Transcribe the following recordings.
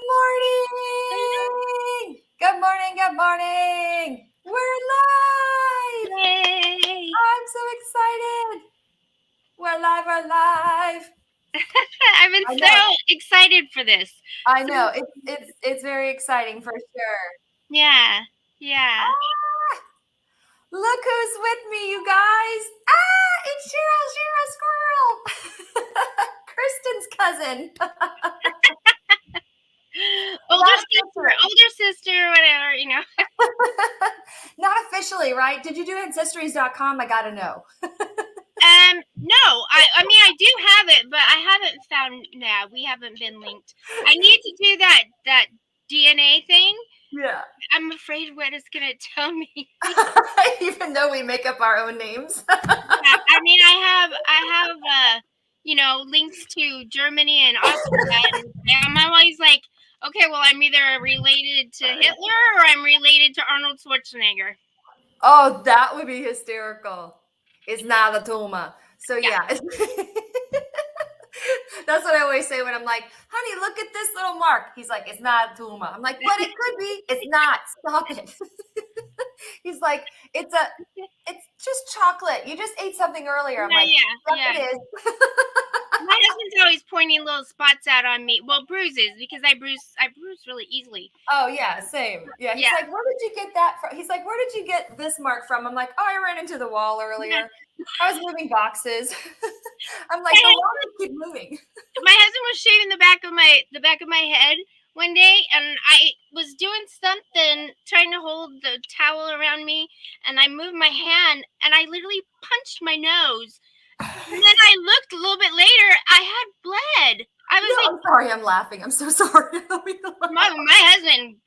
morning. Good morning. Good morning. We're live. Yay! I'm so excited. We're live. We're live. I've been I so know. excited for this. I know. It's very exciting for sure. Yeah, yeah. Ah, look who's with me, you guys. Ah, it's Sheryl Squirrel. Kristen's cousin. Not officially. Older sister, whatever, Not officially, right? Did you do ancestries.com? I gotta know. No, I mean I do have it, but I haven't found. Yeah, we haven't been linked. I need to do that DNA thing. Yeah. I'm afraid what it's gonna tell me. Even though we make up our own names. Yeah, I mean I have links to Germany and Austria, and I'm always like, okay, well I'm either related to Hitler or I'm related to Arnold Schwarzenegger. Oh, that would be hysterical. It's not a tumor. So yeah. That's what I always say when I'm like, honey, look at this little mark. He's like, it's not a tumor. I'm like, but it could be. It's not. Stop it. He's like, it's just chocolate. You just ate something earlier. I'm like, Yeah. it is. My husband's always pointing little spots out on me. Well, bruises, because I bruise really easily. Oh yeah, same. Yeah, he's like, where did you get that from? He's like, where did you get this mark from? I'm like, oh, I ran into the wall earlier. I was moving boxes. I'm like, the wall just keep moving. My husband was shaving the back of my head one day, and I was doing something, trying to hold the towel around me, and I moved my hand, and I literally punched my nose. And then I looked a little bit later, I had bled. I was I'm sorry, I'm laughing. I'm so sorry. My husband,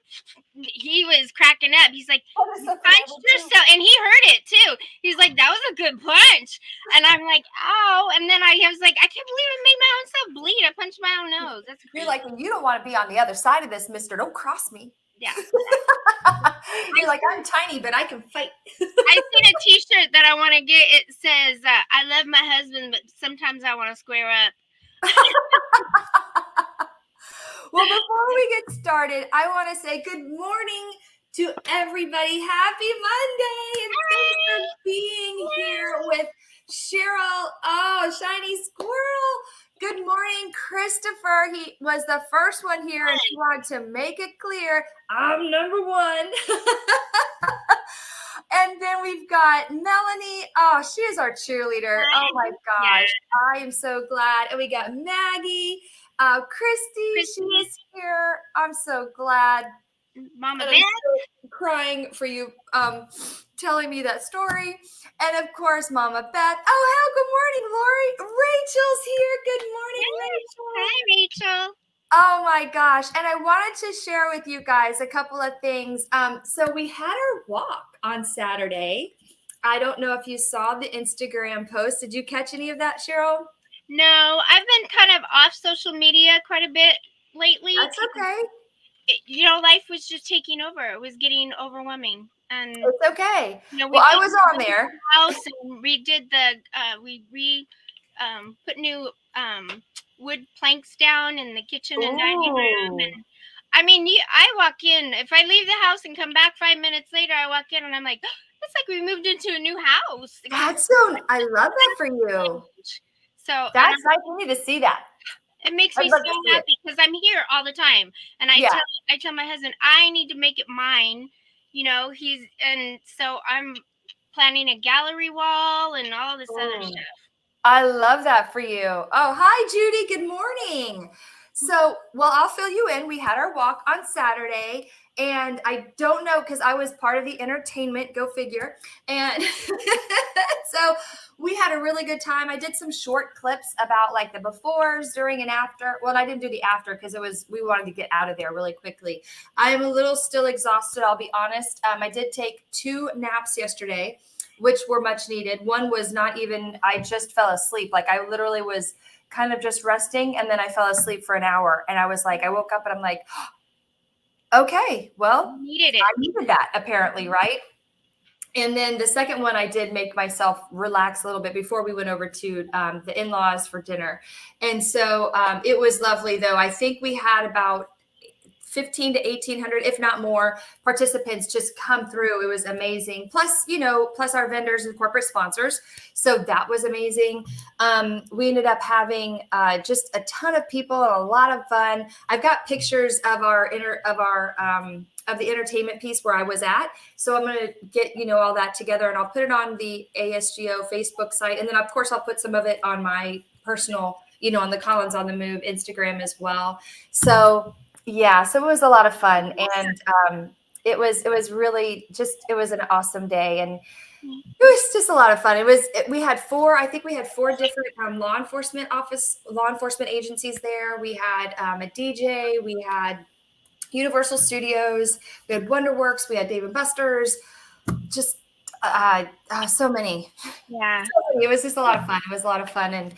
he was cracking up. He's like, you punched yourself, and he heard it too. He's like, that was a good punch. And I'm like, ow. And then I was like, I can't believe I made my own self bleed. I punched my own nose. That's crazy. You're like, you don't want to be on the other side of this, mister. Don't cross me. Yeah. You're like, I'm tiny, but I can fight. I seen a t-shirt that I want to get. It says, I love my husband, but sometimes I want to square up. Well, before we get started, I want to say good morning to everybody. Happy Monday. And thanks for being here with Sheryl. Oh, Shiny Squirrel. Good morning, Christopher. He was the first one here, and he wanted to make it clear I'm number one. And then we've got Melanie. Oh, she is our cheerleader. Oh my gosh. I am so glad. And we got Maggie. Christy, she's here. I'm so glad. Mama Beth. So crying for you telling me that story. And of course, Mama Beth. Oh, good morning, Lori. Rachel's here. Good morning, Rachel. Hi, Rachel. Oh my gosh. And I wanted to share with you guys a couple of things. So we had our walk on Saturday. I don't know if you saw the Instagram post. Did you catch any of that, Sheryl? No, I've been kind of off social media quite a bit lately. That's okay. Life was just taking over. It was getting overwhelming. And it's okay. Well, I was on there. House and redid we put new wood planks down in the kitchen and dining room. And I mean, I walk in. If I leave the house and come back 5 minutes later, I walk in and I'm like, it's like we moved into a new house. That's so. I love that for you. So that's nice. We need to see that. It makes me so happy because I'm here all the time, and I tell my husband I need to make it mine. So I'm planning a gallery wall and all this other stuff. I love that for you. Oh, hi, Judy. Good morning. So, well, I'll fill you in. We had our walk on Saturday, and I don't know because I was part of the entertainment, go figure. And so we had a really good time. I did some short clips about like the befores, during, and after. Well, I didn't do the after because we wanted to get out of there really quickly. I am a little still exhausted, I'll be honest. I did take 2 naps yesterday, which were much needed. One was not even, I just fell asleep. Like I literally was kind of just resting, and then I fell asleep for an hour, and I was like, I woke up and I'm like, okay, well, I needed that apparently, right? And then the second one, I did make myself relax a little bit before we went over to the in-laws for dinner. And so it was lovely, though. I think we had about 15 to 1800, if not more, participants just come through. It was amazing. Plus, plus our vendors and corporate sponsors. So that was amazing. We ended up having just a ton of people and a lot of fun. I've got pictures of of the entertainment piece where I was at. So I'm going to get, all that together, and I'll put it on the ASGO Facebook site. And then of course I'll put some of it on my personal, on the Collins on the Move Instagram as well. So yeah, so it was a lot of fun. And it was really it was an awesome day. And it was just a lot of fun. We had four different law enforcement agencies there. We had a DJ, we had Universal Studios, we had Wonderworks, we had Dave & Buster's, just so many. Yeah. It was just a lot of fun. It was a lot of fun. And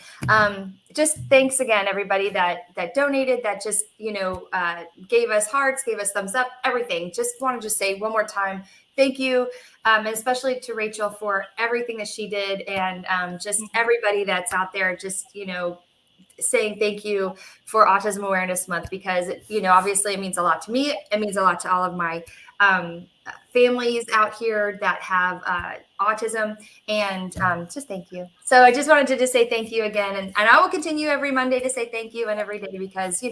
just thanks again, everybody that donated, that just, gave us hearts, gave us thumbs up, everything. Just want to just say one more time, thank you. And especially to Rachel for everything that she did. And just everybody that's out there, just, saying thank you for Autism Awareness Month, because, obviously it means a lot to me. It means a lot to all of my families out here that have autism, and just thank you. So I just wanted to just say thank you again. And I will continue every Monday to say thank you, and every day, because,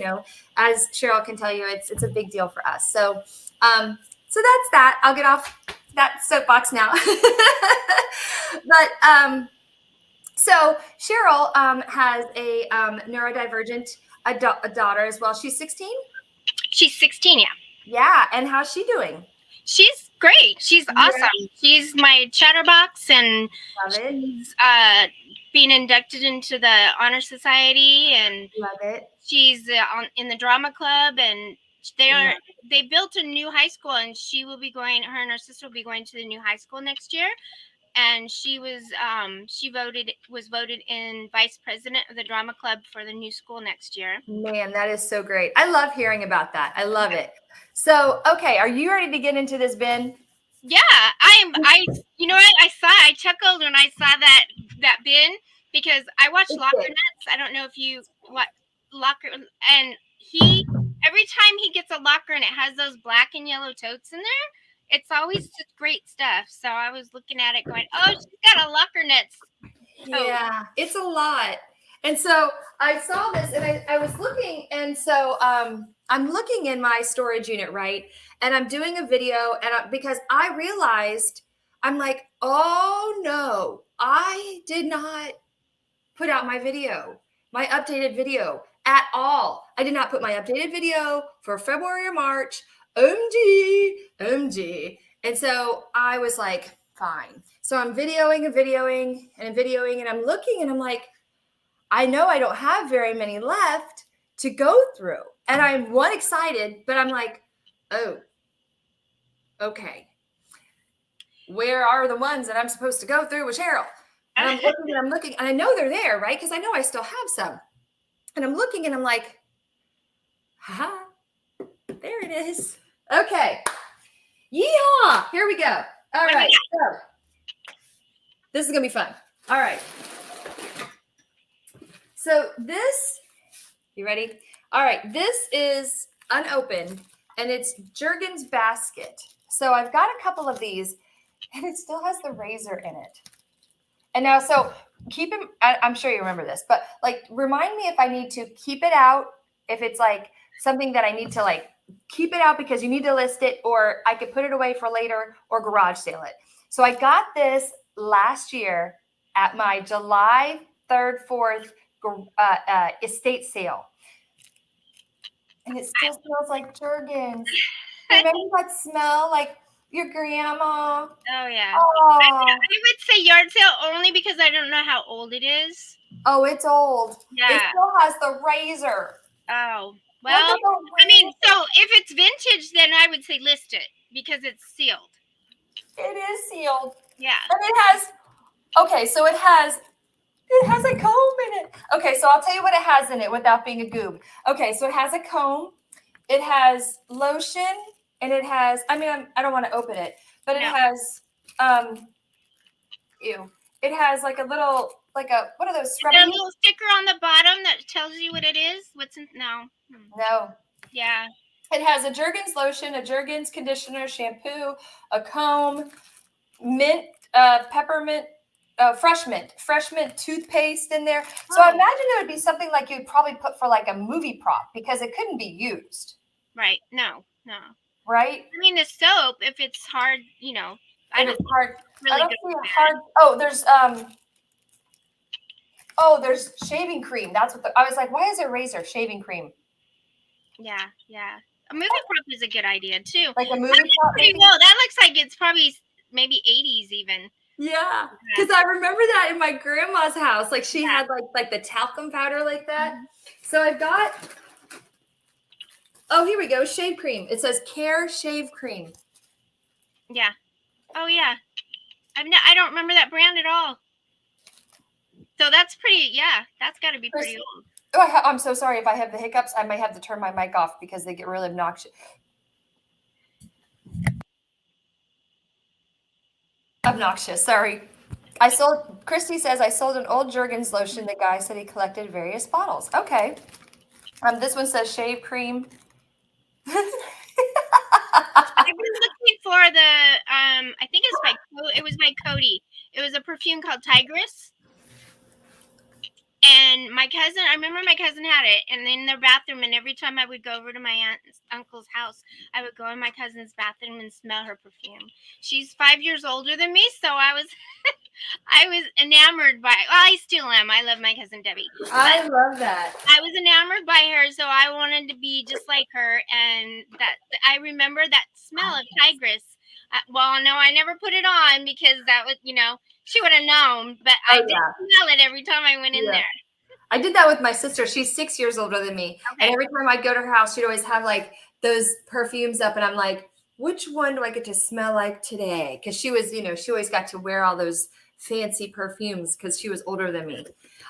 as Sheryl can tell you, it's a big deal for us. So, so that's that. I'll get off that soapbox now. But, so Sheryl has a neurodivergent daughter as well. She's 16? She's 16, yeah. Yeah, and how's she doing? She's great. She's awesome. She's my chatterbox, and she's being inducted into the Honor Society, and love it. She's in the drama club, and they built a new high school, and her and her sister will be going to the new high school next year. And she was voted in vice president of the drama club for the new school next year. Man, that is so great. I love hearing about that. I love it. So, okay, are you ready to get into this, bin? Yeah, I chuckled when I saw that bin, because I watched Locker Nuts. I don't know if you Locker, and every time he gets a locker and it has those black and yellow totes in there, it's always just great stuff. So I was looking at it going, oh, she's got a Locker Nuts. Yeah, it's a lot. And so I saw this, and I was looking, and so I'm looking in my storage unit, right? And I'm doing a video, and because I realized, I'm like, oh no, I did not put out my updated video at all. I did not put my updated video for February or March. OMG. And so I was like, fine. So I'm videoing, and I'm looking, and I'm like, I know I don't have very many left to go through. And I'm excited, but I'm like, oh, okay. Where are the ones that I'm supposed to go through with Sheryl? And I'm looking, and I know they're there, right? Because I know I still have some. And I'm looking, and I'm like, haha, there it is. Okay. Yeehaw! Here we go. All right. So this is going to be fun. All right. So you ready? All right. This is unopened, and it's Juergen's basket. So I've got a couple of these, and it still has the razor in it. And now, so keep him, I'm sure you remember this, but like, remind me if I need to keep it out, if it's like something that I need to like keep it out because you need to list it, or I could put it away for later or garage sale it. So I got this last year at my July 3rd, 4th estate sale. And it still smells like Juergen's. Remember that smell? Like your grandma. Oh, yeah. I would say yard sale only because I don't know how old it is. Oh, it's old. Yeah. It still has the razor. Oh, well, I mean, so if it's vintage, then I would say list it because it's sealed. It is sealed. Yeah. And it has, okay, so it has a comb in it. Okay, so I'll tell you what it has in it without being a goob. Okay, so it has a comb. It has lotion, and it has, I mean, I don't want to open it, but it has, it has like a little, like a, what are those? Is there a little sticker on the bottom that tells you what it is? What's in, no. No. Yeah. It has a Jergens lotion, a Jergens conditioner, shampoo, a comb, mint, peppermint, fresh mint toothpaste in there. So I imagine it would be something like you'd probably put for like a movie prop because it couldn't be used. Right. No. Right? I mean, the soap, if it's hard, If it's hard, really I don't good see for a that. hard. There's shaving cream. That's what I was like. Why is there razor shaving cream? Yeah. A movie prop is a good idea too. Like a movie That looks prop, pretty maybe? well. That looks like it's probably maybe 80s even. Yeah, because I remember that in my grandma's house. Like she had like the talcum powder like that. So I've got. Oh, here we go. Shave cream. It says Care Shave Cream. Yeah. Oh yeah. I don't remember that brand at all. So that's pretty. Yeah, that's got to be pretty old. Oh, I'm so sorry if I have the hiccups. I might have to turn my mic off because they get really obnoxious. Sorry. Crissy says I sold an old Jergens lotion. The guy said he collected various bottles. Okay. This one says shave cream. I was looking for the I think it was by Cody. It was a perfume called Tigress. And I remember my cousin had it, and in their bathroom, and every time I would go over to my aunt's uncle's house, I would go in my cousin's bathroom and smell her perfume. She's 5 years older than me, so I was enamored by. Well, I still am. I love my cousin Debbie. I love that. I was enamored by her, so I wanted to be just like her, and that I remember that smell of Tigress. Well, no, I never put it on because that was, she would have known, but I did smell it every time I went in there. I did that with my sister. She's 6 years older than me. Okay. And every time I'd go to her house, she'd always have like those perfumes up. And I'm like, which one do I get to smell like today? Because she was, she always got to wear all those fancy perfumes because she was older than me.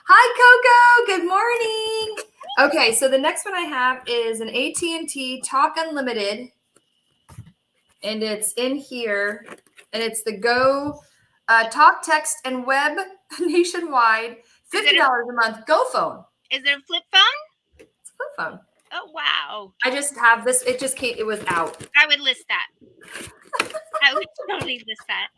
Hi, Coco. Good morning. Okay, so the next one I have is an AT&T Talk Unlimited. And it's in here. And it's the Go Talk, Text, and Web nationwide. $50 a month. Go phone. Is it a flip phone? It's a flip phone. Oh, wow. I just have this. It just came. It was out. I would list that. I would totally list that.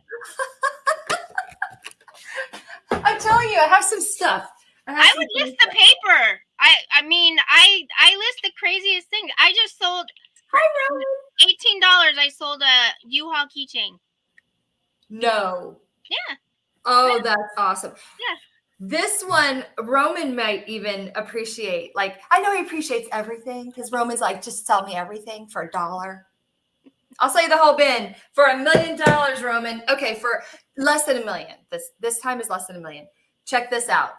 I'm telling you, I have some stuff. I would list the paper. I mean, I list the craziest thing. I just sold for $18. I sold a U-Haul keychain. No. Yeah. Oh, that's awesome. Yeah. This one, Roman might even appreciate. Like, I know he appreciates everything because Roman's like, just sell me everything for $1. I'll sell you the whole bin for $1 million, Roman. Okay, for less than $1 million. This time is less than $1 million. Check this out.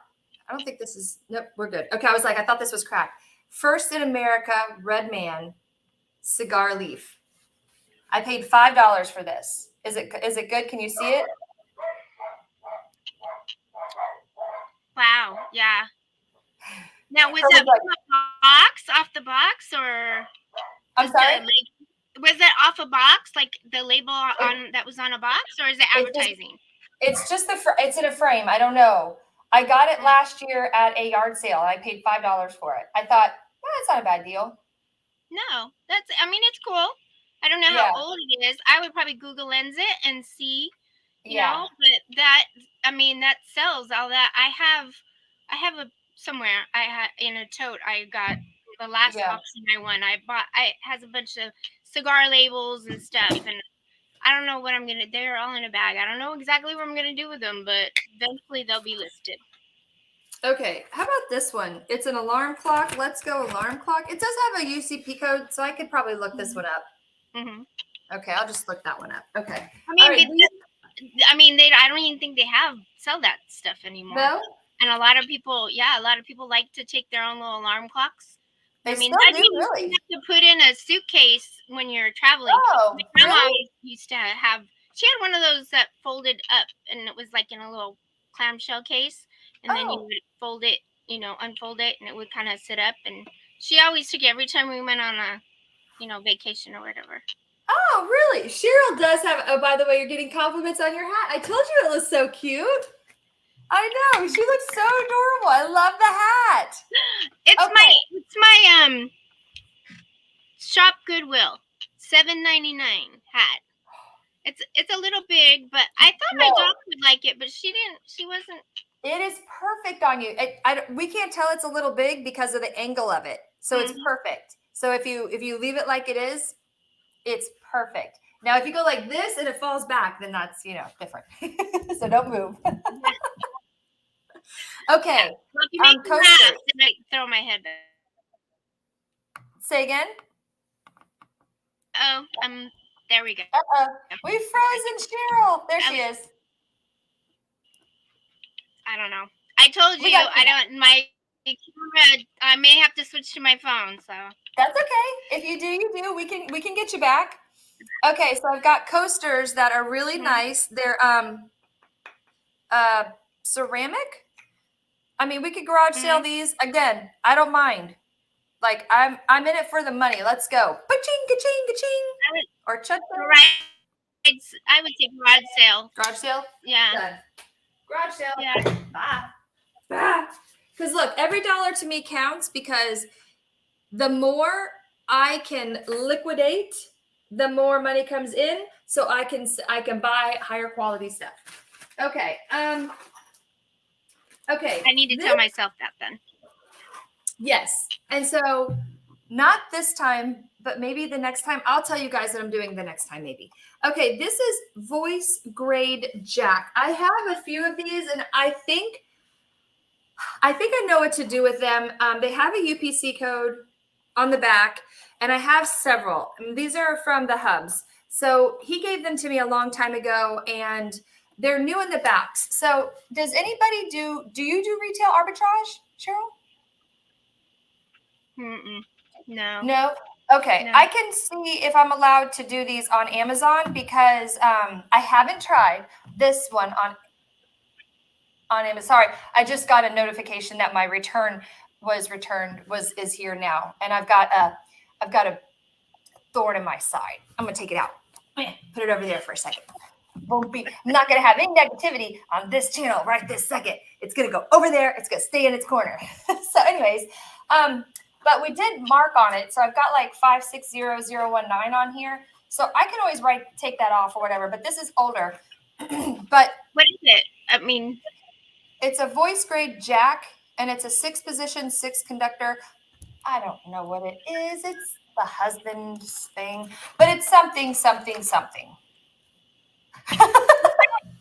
I don't think this is. Nope, we're good. Okay, I was like, I thought this was crack. First in America, Red Man cigar leaf. I paid $5 for this. Is it good? Can you see it? Wow. Yeah. Now, was that off the box, or? I'm sorry. Was that off a box, like the label on that was on a box, or is it advertising? It's in a frame. I don't know. I got it last year at a yard sale. I paid $5 for it. I thought, that's not a bad deal. No, it's cool. I don't know how old it is. I would probably Google Lens it and see, you know, but that sells all that. I have a somewhere. I had in a tote. I got the last auction I won. I bought. It has a bunch of cigar labels and stuff, and I don't know what I'm gonna. They're all in a bag. I don't know exactly what I'm gonna do with them, but eventually they'll be listed. Okay, how about this one? It's an alarm clock. Let's Go alarm clock. It does have a UCP code, so I could probably look this one up. Mm-hmm. Okay, I'll just look that one up. Okay. I mean, I don't even think they sell that stuff anymore. No. And a lot of people like to take their own little alarm clocks. They still do, really. You have to put in a suitcase when you're traveling. Oh, my grandma used to have. She had one of those that folded up, and it was like in a little clamshell case, and then you would fold it, unfold it, and it would kind of sit up. And she always took it every time we went on a, vacation or whatever. Oh, really? Sheryl does have. Oh, by the way, you're getting compliments on your hat. I told you it was so cute. I know. She looks so adorable. I love the hat. It's my Shop Goodwill, $7.99 hat. It's a little big, but I thought my dog would like it, but she didn't. She wasn't. It is perfect on you. We can't tell it's a little big because of the angle of it, so it's perfect. So if you leave it like it is, it's perfect. Now, if you go like this and it falls back, then that's different. So don't move. Okay. Well, if you make me laugh, then I throw my head back. Say again. Oh, there we go. We've frozen Cheryl. There she is. I don't know. I told you I don't. My camera. I may have to switch to my phone. So that's okay. If you do, you do. We can get you back. Okay, so I've got coasters that are really nice. They're ceramic. I mean, we could garage sale these. Again, I don't mind. Like I'm in it for the money. Let's go. Ka-ching, ka-ching, ka-ching. Or cha. I would say garage sale. Garage sale? Yeah. Done. Garage sale. Yeah. Bye. Because look, every dollar to me counts, because the more I can liquidate, the more money comes in, so I can buy higher quality stuff. Okay. Okay. I need to tell myself that then. Yes. And so not this time, but maybe the next time. I'll tell you guys what I'm doing the next time, maybe. Okay, this is voice grade Jack. I have a few of these, and I think I know what to do with them. They have a UPC code on the back, and I have several. And these are from the Hubs. So he gave them to me a long time ago, and they're new in the backs. So does anybody do you do retail arbitrage, Cheryl? No. No? Okay. No. I can see if I'm allowed to do these on Amazon, because I haven't tried this one on Amazon. Sorry, I just got a notification that my return is here now, and I've got a thorn in my side. I'm gonna take it out. Put it over there for a second. I'm not gonna have any negativity on this channel right this second. It's gonna go over there. It's gonna stay in its corner. So, anyways, but we did mark on it, so I've got like 560019 on here. So I can always take that off or whatever. But this is older. But what is it? I mean, it's a voice grade Jack, and it's a 6-position, 6-conductor. I don't know what it is. It's the husband's thing, but it's something.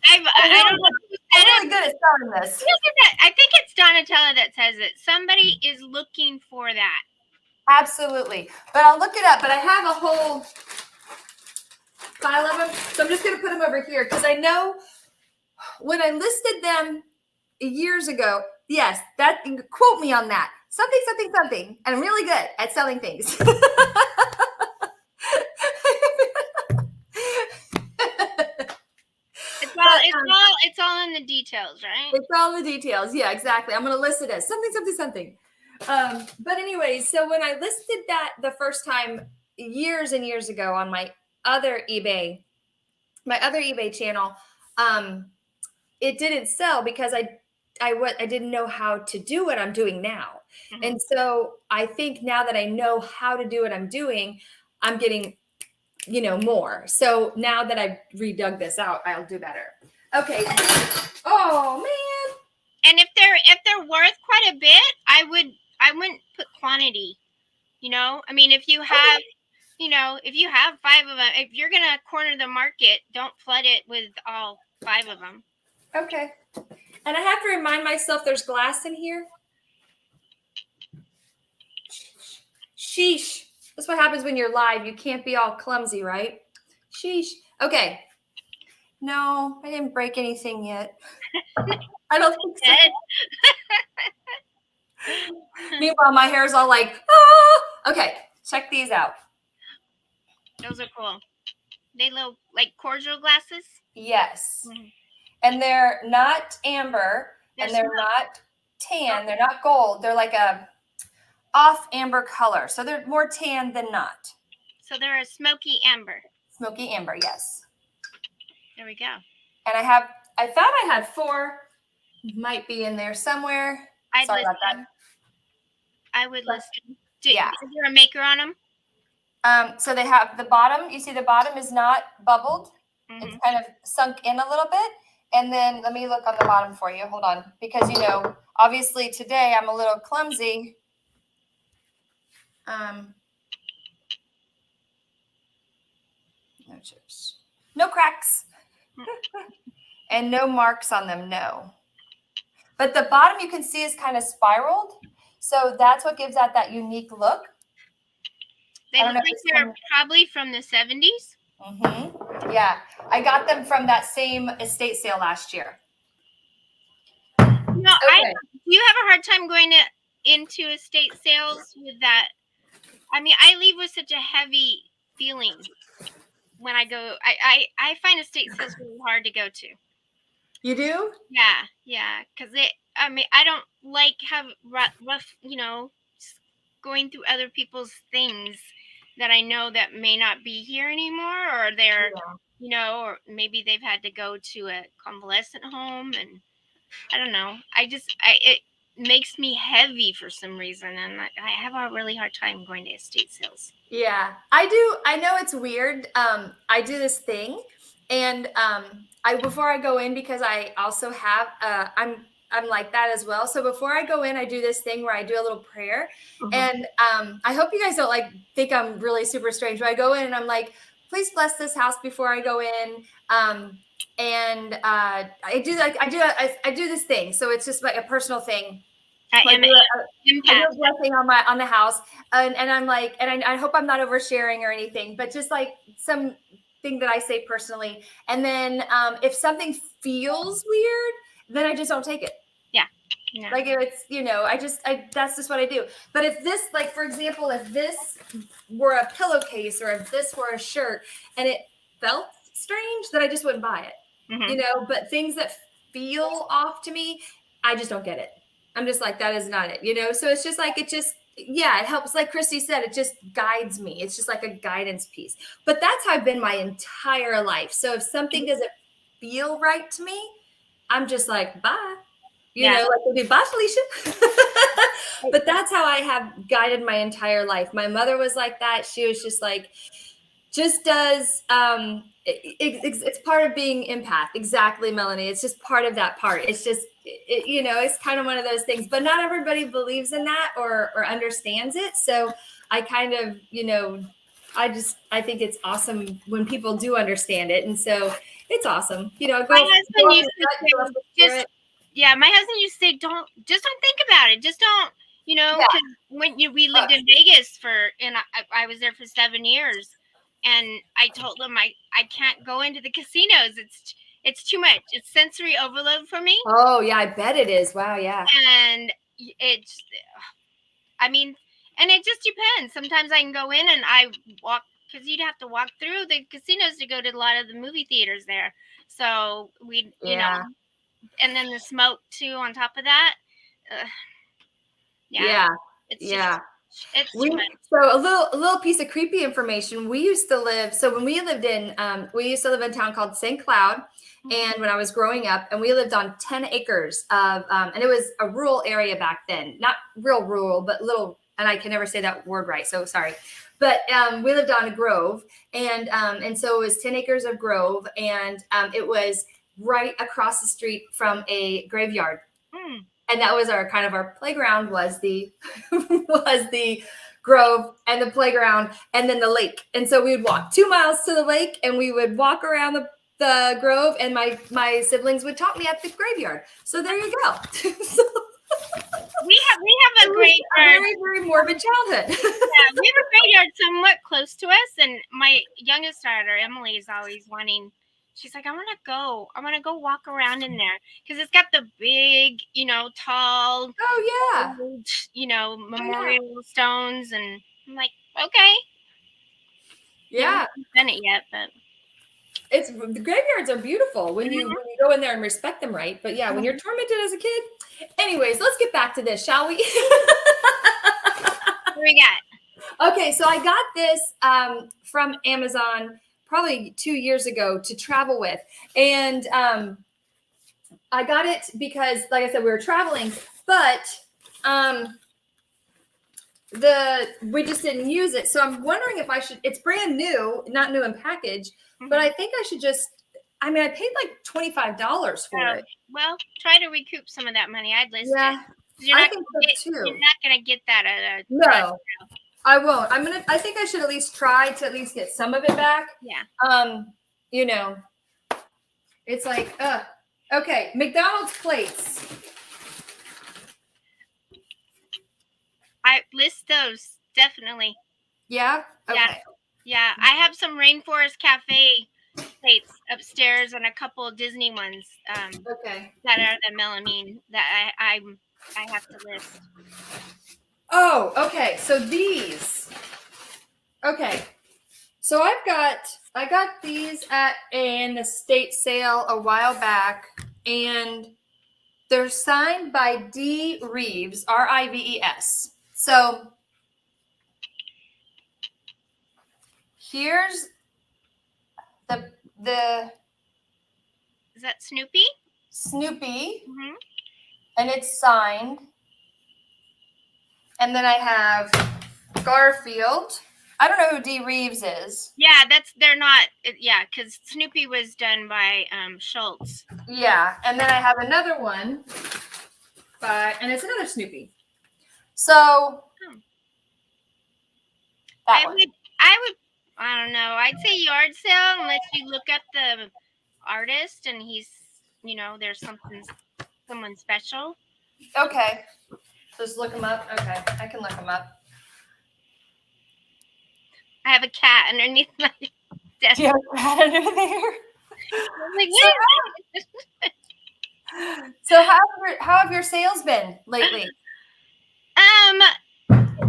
I don't know. I'm really good at selling this. Look at that. I think it's Donatella that says it. Somebody is looking for that. Absolutely. But I'll look it up. But I have a whole pile of them. So I'm just going to put them over here, because I know when I listed them years ago, yes, that quote me on that. Something. And I'm really good at selling things. It's all in the details, right? It's all in the details. Yeah, exactly. I'm going to list it as something. But anyways, so when I listed that the first time years and years ago on my other eBay channel, it didn't sell because I didn't know how to do what I'm doing now. Mm-hmm. And so I think now that I know how to do what I'm doing, I'm getting, more. So now that I've redug this out, I'll do better. Okay. Oh man. And if they're worth quite a bit, I wouldn't put quantity. I mean, if you have, if you have 5 of them, if you're gonna corner the market, don't flood it with all 5 of them. Okay. And I have to remind myself there's glass in here. Sheesh. That's what happens when you're live. You can't be all clumsy, right? Sheesh. Okay. No, I didn't break anything yet. I don't think so. Meanwhile, my hair's all like, ah! Okay, check these out. Those are cool. They look like cordial glasses? Yes. Mm-hmm. And they're not amber, and they're not tan. They're not gold. They're like a off amber color. So they're more tan than not. So they're a smoky amber. Smoky amber, yes. There we go. And I thought I had 4. Might be in there somewhere. Sorry about that. I would list them. Is there a maker on them? So they have the bottom. You see the bottom is not bubbled. Mm-hmm. It's kind of sunk in a little bit. And then let me look on the bottom for you. Hold on. Because, obviously today I'm a little clumsy. No chips. No cracks. And no marks on them, no. But the bottom you can see is kind of spiraled. So that's what gives that unique look. They look like they're probably from the 70s. Mm-hmm. Yeah. I got them from that same estate sale last year. No, okay. You have a hard time going into estate sales with that. I mean, I leave with such a heavy feeling when I go. I find estate sales really hard to go to. You do? Yeah, because I don't like have rough, going through other people's things that I know that may not be here anymore, or they're, or maybe they've had to go to a convalescent home, and I don't know. It makes me heavy for some reason, and I have a really hard time going to estate sales. Yeah, I do. I know it's weird. I do this thing, and before I go in, because I also have I'm like that as well. So before I go in, I do this thing where I do a little prayer, and I hope you guys don't think I'm really super strange. But I go in and I'm like, please bless this house before I go in. And I do this thing. So it's just like a personal thing. I do a blessing on the house, and I'm like, and I hope I'm not oversharing or anything, but just like some thing that I say personally. And then if something feels weird, then I just don't take it. Yeah. Like it's, that's just what I do. But if this, like, for example, if this were a pillowcase or if this were a shirt and it felt strange, then I just wouldn't buy it. But things that feel off to me, I just don't get it. I'm just like, that is not it, so it's just like, it helps. Like Crissy said, it just guides me. It's just like a guidance piece. But that's how I've been my entire life. So if something doesn't feel right to me, I'm just like, bye. Like we do, bye, Felicia. But that's how I have guided my entire life. My mother was like that. She was just like, just does, it's part of being empath. Exactly, Melanie. It's just part of that part. It's just, it's kind of one of those things, but not everybody believes in that or understands it. So I kind of, I think it's awesome when people do understand it. And so it's awesome. My husband used to say, my husband used to say, don't think about it. Just don't, because when we lived in Vegas and I was there for 7 years. And I told them I can't go into the casinos. It's too much. It's sensory overload for me. Oh, yeah, I bet it is. Wow, yeah. And and it just depends. Sometimes I can go in and I walk, because you'd have to walk through the casinos to go to a lot of the movie theaters there. So you know, and then the smoke too on top of that. It's just, it's too much. So a little piece of creepy information. We used to live when we lived in a town called St. Cloud, and when I was growing up, and we lived on 10 acres of and it was a rural area back then, not real rural, but little, and I can never say that word right, so sorry. But we lived on a grove, and so it was 10 acres of grove, and it was right across the street from a graveyard. And that was our playground was the grove and the playground and then the lake. And so we would walk 2 miles to the lake and we would walk around the grove, and my siblings would taught me at the graveyard. So there you go. We have a graveyard. Very, very morbid childhood. Yeah, we have a graveyard somewhat close to us, and my youngest daughter, Emily, is always wanting. She's like, I want to go walk around in there, because it's got the big, tall. Oh yeah. Old, memorial stones, and I'm like, okay. Yeah. I haven't done it yet, but. The graveyards are beautiful when you go in there and respect them right. But yeah, when you're tormented as a kid. Anyways, let's get back to this, shall we? What do we got? Okay, so I got this from Amazon probably 2 years ago to travel with. And I got it because, like I said, we were traveling, but we just didn't use it. So I'm wondering if I should. It's brand new, not new in package, but I think I should just. I mean, I paid like $25 for it. Well, try to recoup some of that money. I'd list Yeah, it. You're I not think gonna so too. You're not gonna get that at a No, I won't. I think I should at least try to at least get some of it back. Yeah. You know, it's like, okay, McDonald's plates. I list those definitely. Yeah. Okay. Yeah. I have some Rainforest Cafe plates upstairs and a couple of Disney ones. Okay. That are the melamine that I have to list. Oh, okay. So these. Okay. So I got these at an estate sale a while back, and they're signed by D. Reeves, Rives. So here's the Is that Snoopy? Snoopy, Mm-hmm. and it's signed. And then I have Garfield. I don't know who D. Reeves is. Yeah, they're not. Yeah, because Snoopy was done by Schultz. Yeah, and then I have another one and it's another Snoopy. So I would. I don't know. I'd say yard sale unless you look up the artist and he's, there's someone special. Okay, just look them up. Okay, I can look them up. I have a cat underneath my desk. Do you have a cat under there? Like, so how have your sales been lately?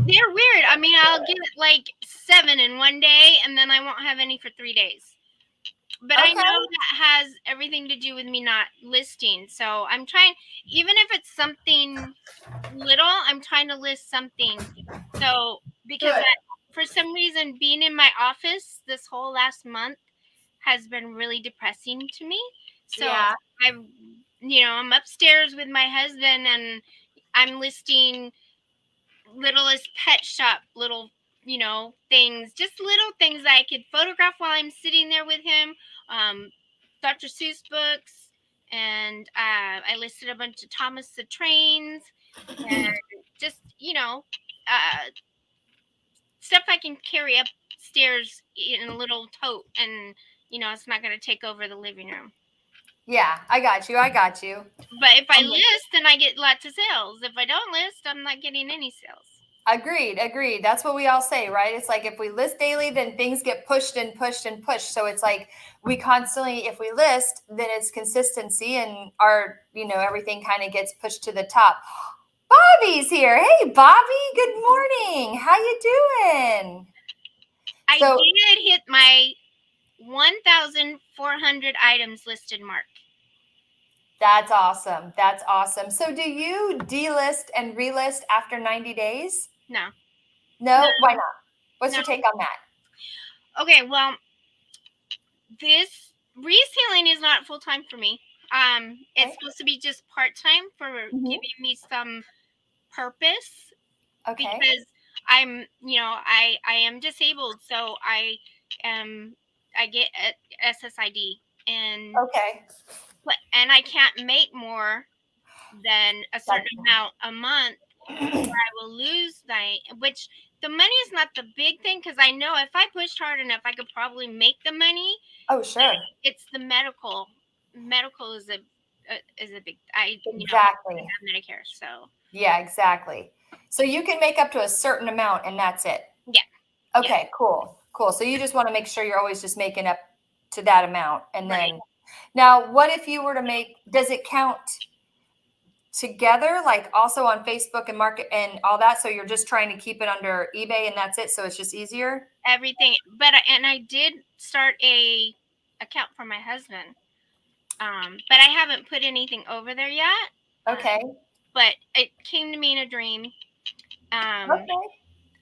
They're weird. I mean, I'll get like 7 in one day, and then I won't have any for 3 days. But I know that has everything to do with me not listing. So I'm trying, even if it's something little, I'm trying to list something. So because for some reason, being in my office this whole last month has been really depressing to me. So I'm upstairs with my husband, and I'm listing littlest pet shop, little, things, just little things that I could photograph while I'm sitting there with him. Dr. Seuss books, and I listed a bunch of Thomas the Trains, and just, stuff I can carry upstairs in a little tote, and, it's not going to take over the living room. Yeah, I got you. But if I list, then I get lots of sales. If I don't list, I'm not getting any sales. Agreed. That's what we all say, right? It's like if we list daily, then things get pushed and pushed and pushed. So it's like we constantly, if we list, then it's consistency, and our, everything kind of gets pushed to the top. Bobby's here. Hey, Bobby. Good morning. How you doing? I did hit my 1,400 items listed mark. That's awesome. So do you delist and relist after 90 days? No. Why not? What's your take on that? Okay, well, this reselling is not full time for me. It's supposed to be just part time for giving me some purpose. Okay. Because I'm, I am disabled, so I get SSID, and and I can't make more than a certain amount a month, or I will lose which the money is not the big thing, because I know if I pushed hard enough, I could probably make the money. Oh, sure. It's the medical. Medical is a big. I have Medicare, so. Yeah, exactly. So you can make up to a certain amount, and that's it. Yeah. Okay. Cool. So you just want to make sure you're always just making up to that amount, and then now, what if you were to make? Does it count together, like also on Facebook and market and all that? So you're just trying to keep it under eBay, and that's it. So it's just easier. Everything, but I did start a account for my husband, but I haven't put anything over there yet. Okay. But it came to me in a dream.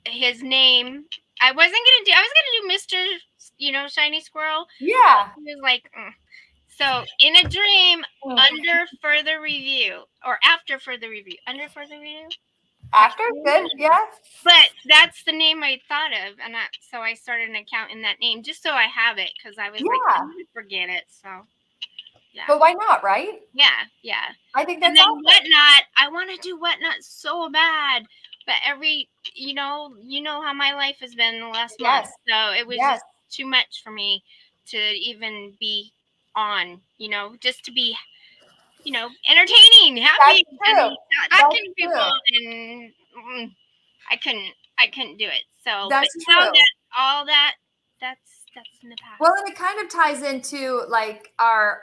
His name, I was gonna do Mr. Shiny Squirrel. Yeah. He was like, So in a dream, under further review, or after further review, under further review. Actor, good, yeah. But that's the name I thought of, and so I started an account in that name just so I have it, because I was like, I'm Yeah. gonna forget it. So yeah, But why not, right? yeah. I think And that's then awesome. Whatnot, I want to do Whatnot so bad, but you know how my life has been the last month, Yes. so it was Yes. just too much for me to even be on, just to be, entertaining, That's happy, true. and That's talking to people, true. and I couldn't do it. So, but That's now true. that all that's in the past. Well, and it kind of ties into like our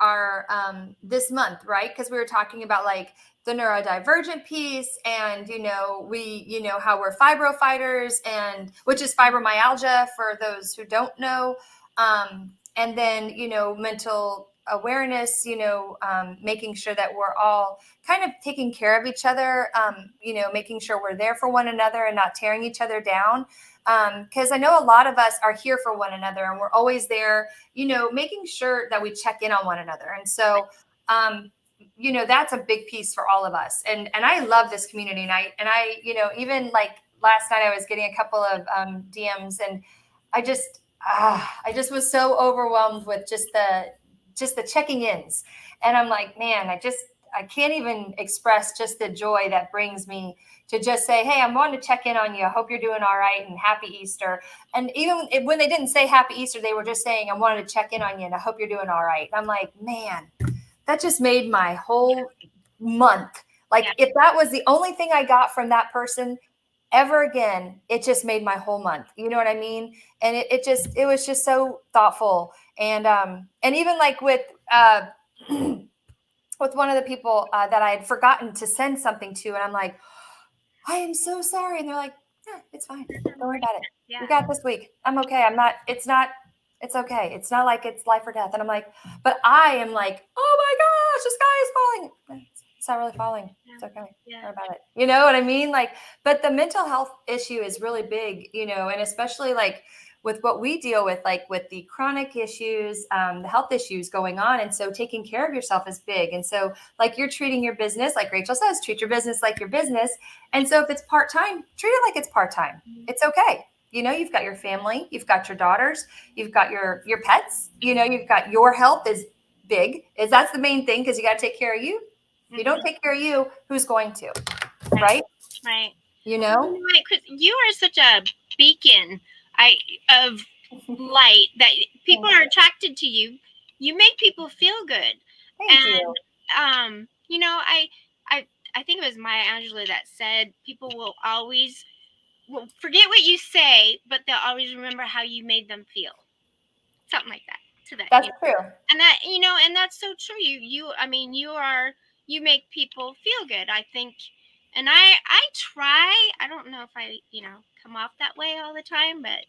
this month, right? Because we were talking about like the neurodivergent piece, and how we're fibro fighters, and which is fibromyalgia for those who don't know, and then mental awareness, making sure that we're all kind of taking care of each other, making sure we're there for one another and not tearing each other down. Because I know a lot of us are here for one another, and we're always there, making sure that we check in on one another. And so, that's a big piece for all of us. And I love this community. And I, even like last night, I was getting a couple of DMs, and I just was so overwhelmed with just the checking ins. And I'm like, man, I can't even express just the joy that brings me to just say, hey, I'm wanting to check in on you. I hope you're doing all right, and happy Easter. And even when they didn't say happy Easter, they were just saying, I wanted to check in on you, and I hope you're doing all right. And I'm like, man, that just made my whole month. Like, if that was the only thing I got from that person ever again, it just made my whole month. You know what I mean? And it was just so thoughtful. And even like with with one of the people that I had forgotten to send something to, and I'm like, I am so sorry. And they're like, yeah, it's fine. Don't worry about it. Yeah. We got this week. I'm okay. It's okay. It's not like it's life or death. And I'm like, but I am like, oh my gosh, the sky is falling. It's not really falling. It's okay. Yeah. Don't worry about it. You know what I mean? Like, but the mental health issue is really big, and especially like with what we deal with, like with the chronic issues, the health issues going on. And so taking care of yourself is big. And so like you're treating your business, like Rachel says, treat your business like your business. And so if it's part-time, treat it like it's part-time. It's okay. You've got your family, you've got your daughters, you've got your pets, you've got your health is big. That's the main thing, because you got to take care of you. If you don't take care of you, who's going to? Right? Right. Because you are such a beacon of light that people are attracted to you. You make people feel good. Thank you. I think it was Maya Angelou that said people will always forget what you say, but they'll always remember how you made them feel. Something like that. That's true. And that and that's so true. You make people feel good, I think. And I try. I don't know if I come off that way all the time, but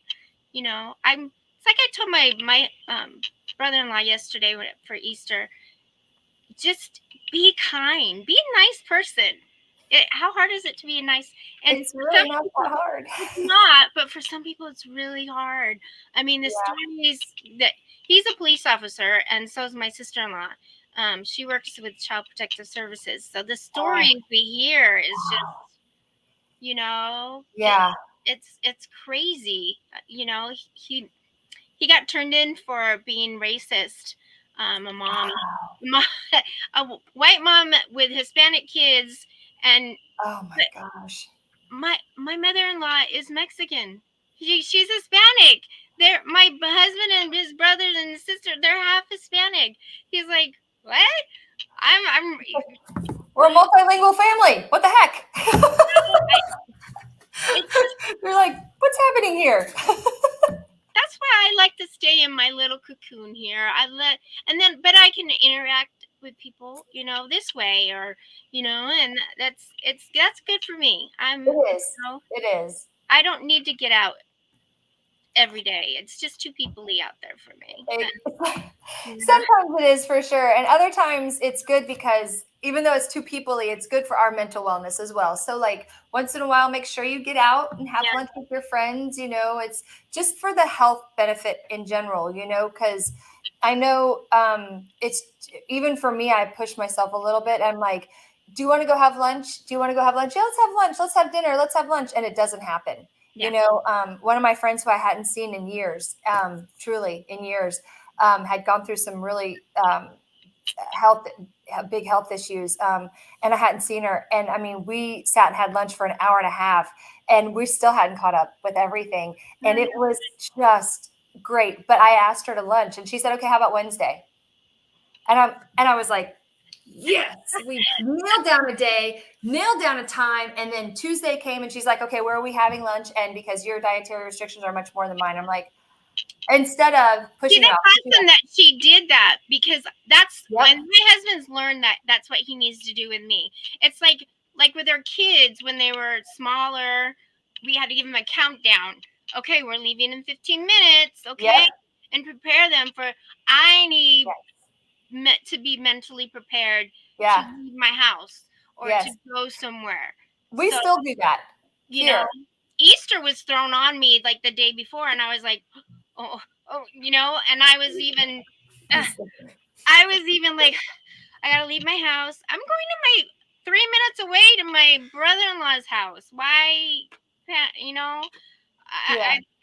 it's like I told my brother-in-law yesterday for Easter, just be kind, be a nice person. How hard is it to be nice? And it's really not that hard. It's not, but for some people it's really hard. I mean, the stories that he's a police officer, and so is my sister-in-law. She works with Child Protective Services, so the stories we hear is just, yeah, it's crazy. He got turned in for being racist. A mom, a white mom with Hispanic kids, and oh my gosh, my mother-in-law is Mexican. She's Hispanic. My husband and his brothers and his sister, they're half Hispanic. He's like, what? We're a multilingual family. What the heck? They're like, what's happening here? That's why I like to stay in my little cocoon here. But I can interact with people, this way, or and that's good for me. It is. It is. I don't need to get out every day. It's just too people-y out there for me. Sometimes it is, for sure, and other times it's good, because even though it's too people-y, it's good for our mental wellness as well. So like once in a while, make sure you get out and have lunch with your friends. It's just for the health benefit in general, because I know it's even for me, I push myself a little bit. I'm like, do you want to go have lunch? Do you want to go have lunch? Yeah, let's have lunch. Let's have dinner. Let's have lunch. And it doesn't happen. Yeah. One of my friends who I hadn't seen in years, truly in years, had gone through some really health, big health issues. And I hadn't seen her. And I mean, we sat and had lunch for an hour and a half, and we still hadn't caught up with everything. And it was just great. But I asked her to lunch, and she said, okay, how about Wednesday? And I was like, yes, we nailed down a day, nailed down a time. And then Tuesday came and she's like, okay, where are we having lunch? And because your dietary restrictions are much more than mine, I'm like, instead of pushing it that's off. awesome that she did that, because that's when my husband's learned that that's what he needs to do with me. It's like with our kids when they were smaller, we had to give them a countdown. Okay, we're leaving in 15 minutes. Okay, Yep. and prepare them for. I need to be mentally prepared to leave my house or to go somewhere. We still do that. You know, Easter was thrown on me like the day before, and I was like, oh, and I was even like, I gotta leave my house. I'm going to 3 minutes away to my brother-in-law's house. Why,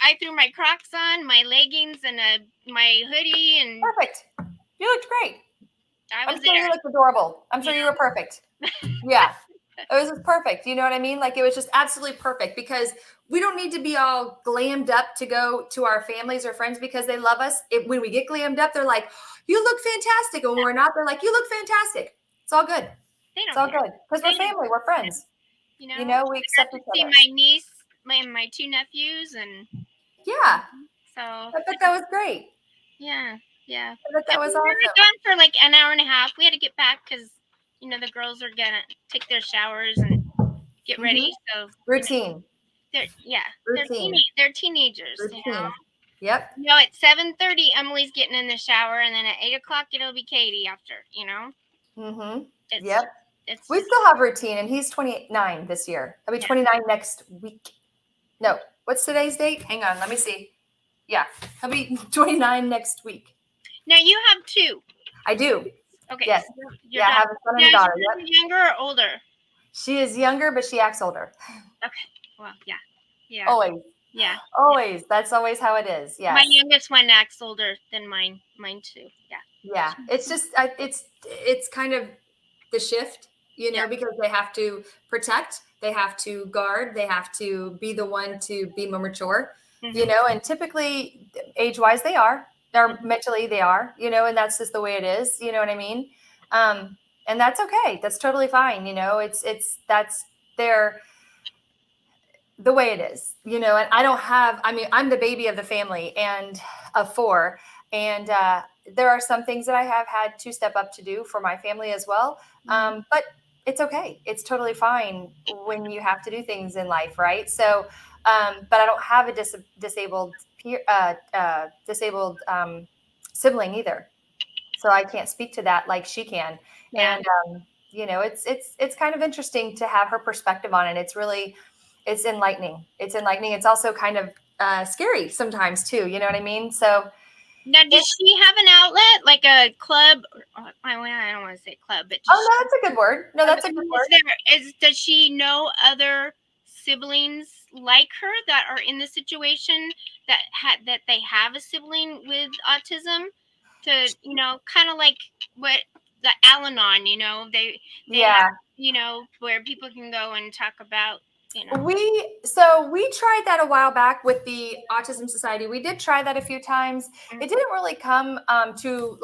I threw my Crocs on, my leggings, and my hoodie, and perfect. You looked great. I'm sure you looked adorable. I'm sure you were perfect. Yeah. It was just perfect. You know what I mean? Like, it was just absolutely perfect, because we don't need to be all glammed up to go to our families or friends because they love us. When we get glammed up, they're like, you look fantastic. And when we're not, they're like, you look fantastic. It's all good. It's all good. Because we're family. We're friends. We accept each other. My niece, my two nephews, and yeah. So I bet that was great. Yeah. I bet that was awesome. We were gone for like an hour and a half. We had to get back because the girls are gonna take their showers and get ready. So routine. Routine. They're teenagers. Routine. Yep. At 7:30, Emily's getting in the shower, and then at 8:00 it'll be Katie after. Yep. We still have routine, and he's 29 this year. I'll be 29 next week. No, what's today's date? Hang on, let me see. Yeah, he'll be 29 next week. Now you have two. I do. Okay. Yes. I have a son and a daughter. Yep. Younger or older? She is younger, but she acts older. Okay. Well, yeah. Yeah. Always. Yeah. Always. That's always how it is. Yeah. My youngest one acts older than mine. Mine too. Yeah. Yeah. It's just it's kind of the shift, because they have to protect, they have to guard, they have to be the one to be more mature, and typically age-wise they are. They're mentally they are, and that's just the way it is. You know what I mean? And that's okay. That's totally fine. That's the way it is, and I'm the baby of the family and of four. And there are some things that I have had to step up to do for my family as well. But it's okay. It's totally fine when you have to do things in life. Right. So, but I don't have a disabled sibling either. So I can't speak to that like she can. Yeah. And, it's kind of interesting to have her perspective on it. It's enlightening. It's also kind of scary sometimes too. You know what I mean? So now, does she have an outlet, like a club? I don't want to say club, but no, that's a good word. No, that's a good word. Does she know other siblings like her that are in the situation that they have a sibling with autism? To kind of like what the Al-Anon, they have, where people can go and talk about. We tried that a while back with the Autism Society. We did try that a few times. It didn't really come to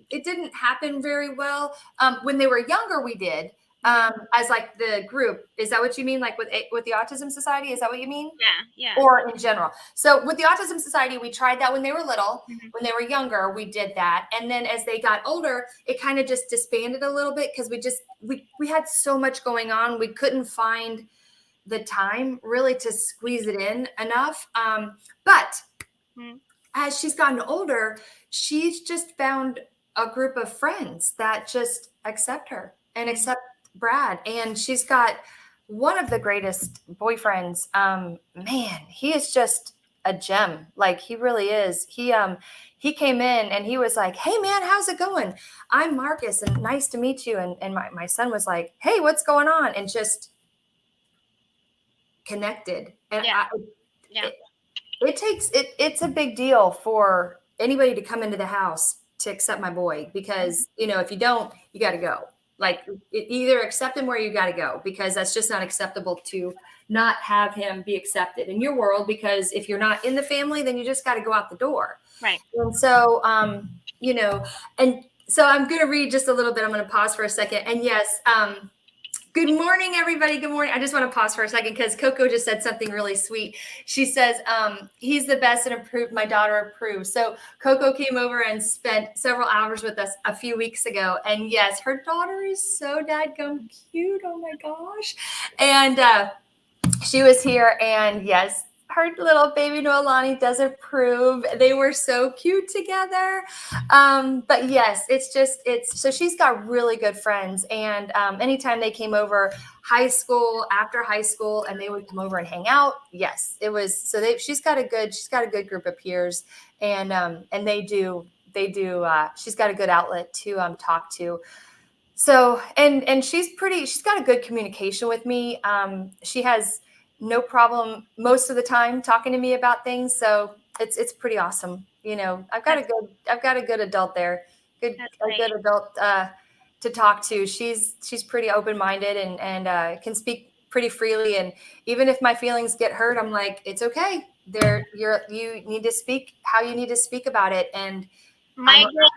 it didn't happen very well. When they were younger, we did as like the group. Is that what you mean? Like with the Autism Society? Is that what you mean? Yeah. Or in general. So with the Autism Society, we tried that when they were little. When they were younger, we did that. And then as they got older, it kind of just disbanded a little bit because we had so much going on. We couldn't find the time really to squeeze it in enough. But as she's gotten older, she's just found a group of friends that just accept her and accept Brad. And she's got one of the greatest boyfriends. Man, he is just a gem. Like he really is. He came in and he was like, "Hey man, how's it going? I'm Marcus and nice to meet you." And my son was like, "Hey, what's going on?" And just connected. And Yeah. it's a big deal for anybody to come into the house to accept my boy, because if you don't, you got to go. Like either accept him or you got to go, because that's just not acceptable to not have him be accepted in your world. Because if you're not in the family, then you just got to go out the door. Right. And so, and so I'm going to read just a little bit. I'm going to pause for a second. And yes, good morning, everybody. Good morning. I just want to pause for a second because Coco just said something really sweet. She says, he's the best and approved. My daughter approves. So Coco came over and spent several hours with us a few weeks ago. And yes, her daughter is so dadgum cute. Oh my gosh. And she was here, and yes, her little baby Noelani does approve. They were so cute together. But yes, so she's got really good friends. And anytime they came over high school, after high school, and they would come over and hang out. Yes, it was. So she's got a good group of peers, and she's got a good outlet to talk to. So, and she's got a good communication with me. She has no problem most of the time talking to me about things. So it's pretty awesome. I've got a good adult there, a good adult to talk to. She's pretty open-minded and can speak pretty freely. And even if my feelings get hurt, I'm like, it's okay. You need to speak how you need to speak about it. And my girls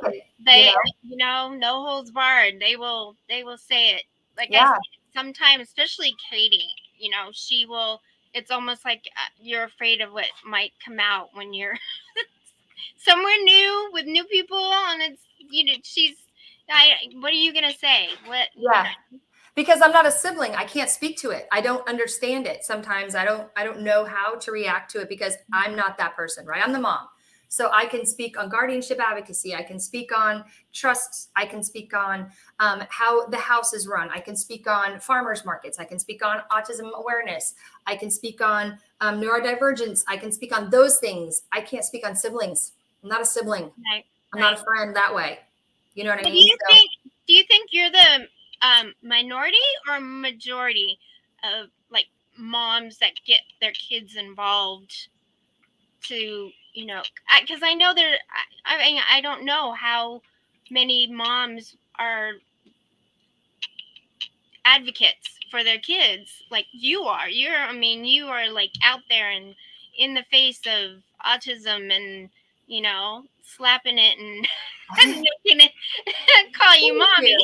are they no holds barred. They will say it. Like I said, sometimes, especially Katie, she will. It's almost like you're afraid of what might come out when you're somewhere new with new people, and it's she's. What are you gonna say? What? Yeah. Because I'm not a sibling. I can't speak to it. I don't understand it. Sometimes I don't know how to react to it because I'm not that person, right? I'm the mom. So I can speak on guardianship advocacy. I can speak on trusts. I can speak on how the house is run. I can speak on farmers markets. I can speak on autism awareness. I can speak on neurodivergence. I can speak on those things. I can't speak on siblings. I'm not a sibling. I'm not a friend that way. You know what I mean? Do you think you're the minority or majority of like moms that get their kids involved to because I know I don't know how many moms are advocates for their kids like you are. You are like out there and in the face of autism and slapping it and making it call you mommy.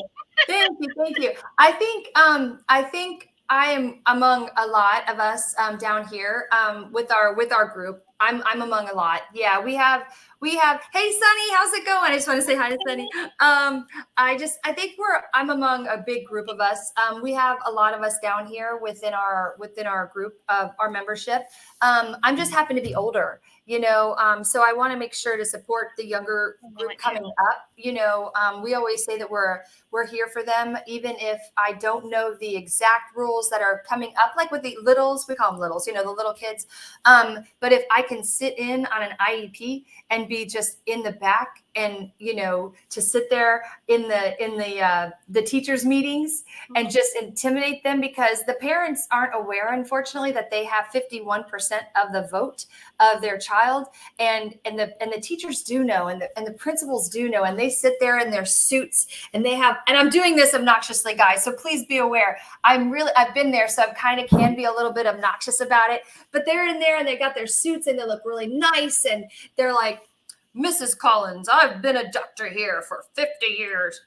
Thank you. I think I am among a lot of us down here with our group. I'm among a lot. Yeah, we have. Hey, Sunny, how's it going? I just want to say hi to Sunny. I think I'm among a big group of us. We have a lot of us down here within our group of our membership. I'm just happen to be older. So I want to make sure to support the younger group coming up. We always say that we're here for them, even if I don't know the exact rules that are coming up, like with the littles, we call them littles, the little kids. But if I can sit in on an IEP and be just in the back and, to sit there in the teachers' meetings and just intimidate them, because the parents aren't aware, unfortunately, that they have 51% of the vote of their child. And the teachers do know, and the principals do know, and they sit there in their suits and I'm doing this obnoxiously, guys. So please be aware. I've been there, so I kind of can be a little bit obnoxious about it, but they're in there and they got their suits and they look really nice. And they're like, Mrs. Collins, I've been a doctor here for 50 years,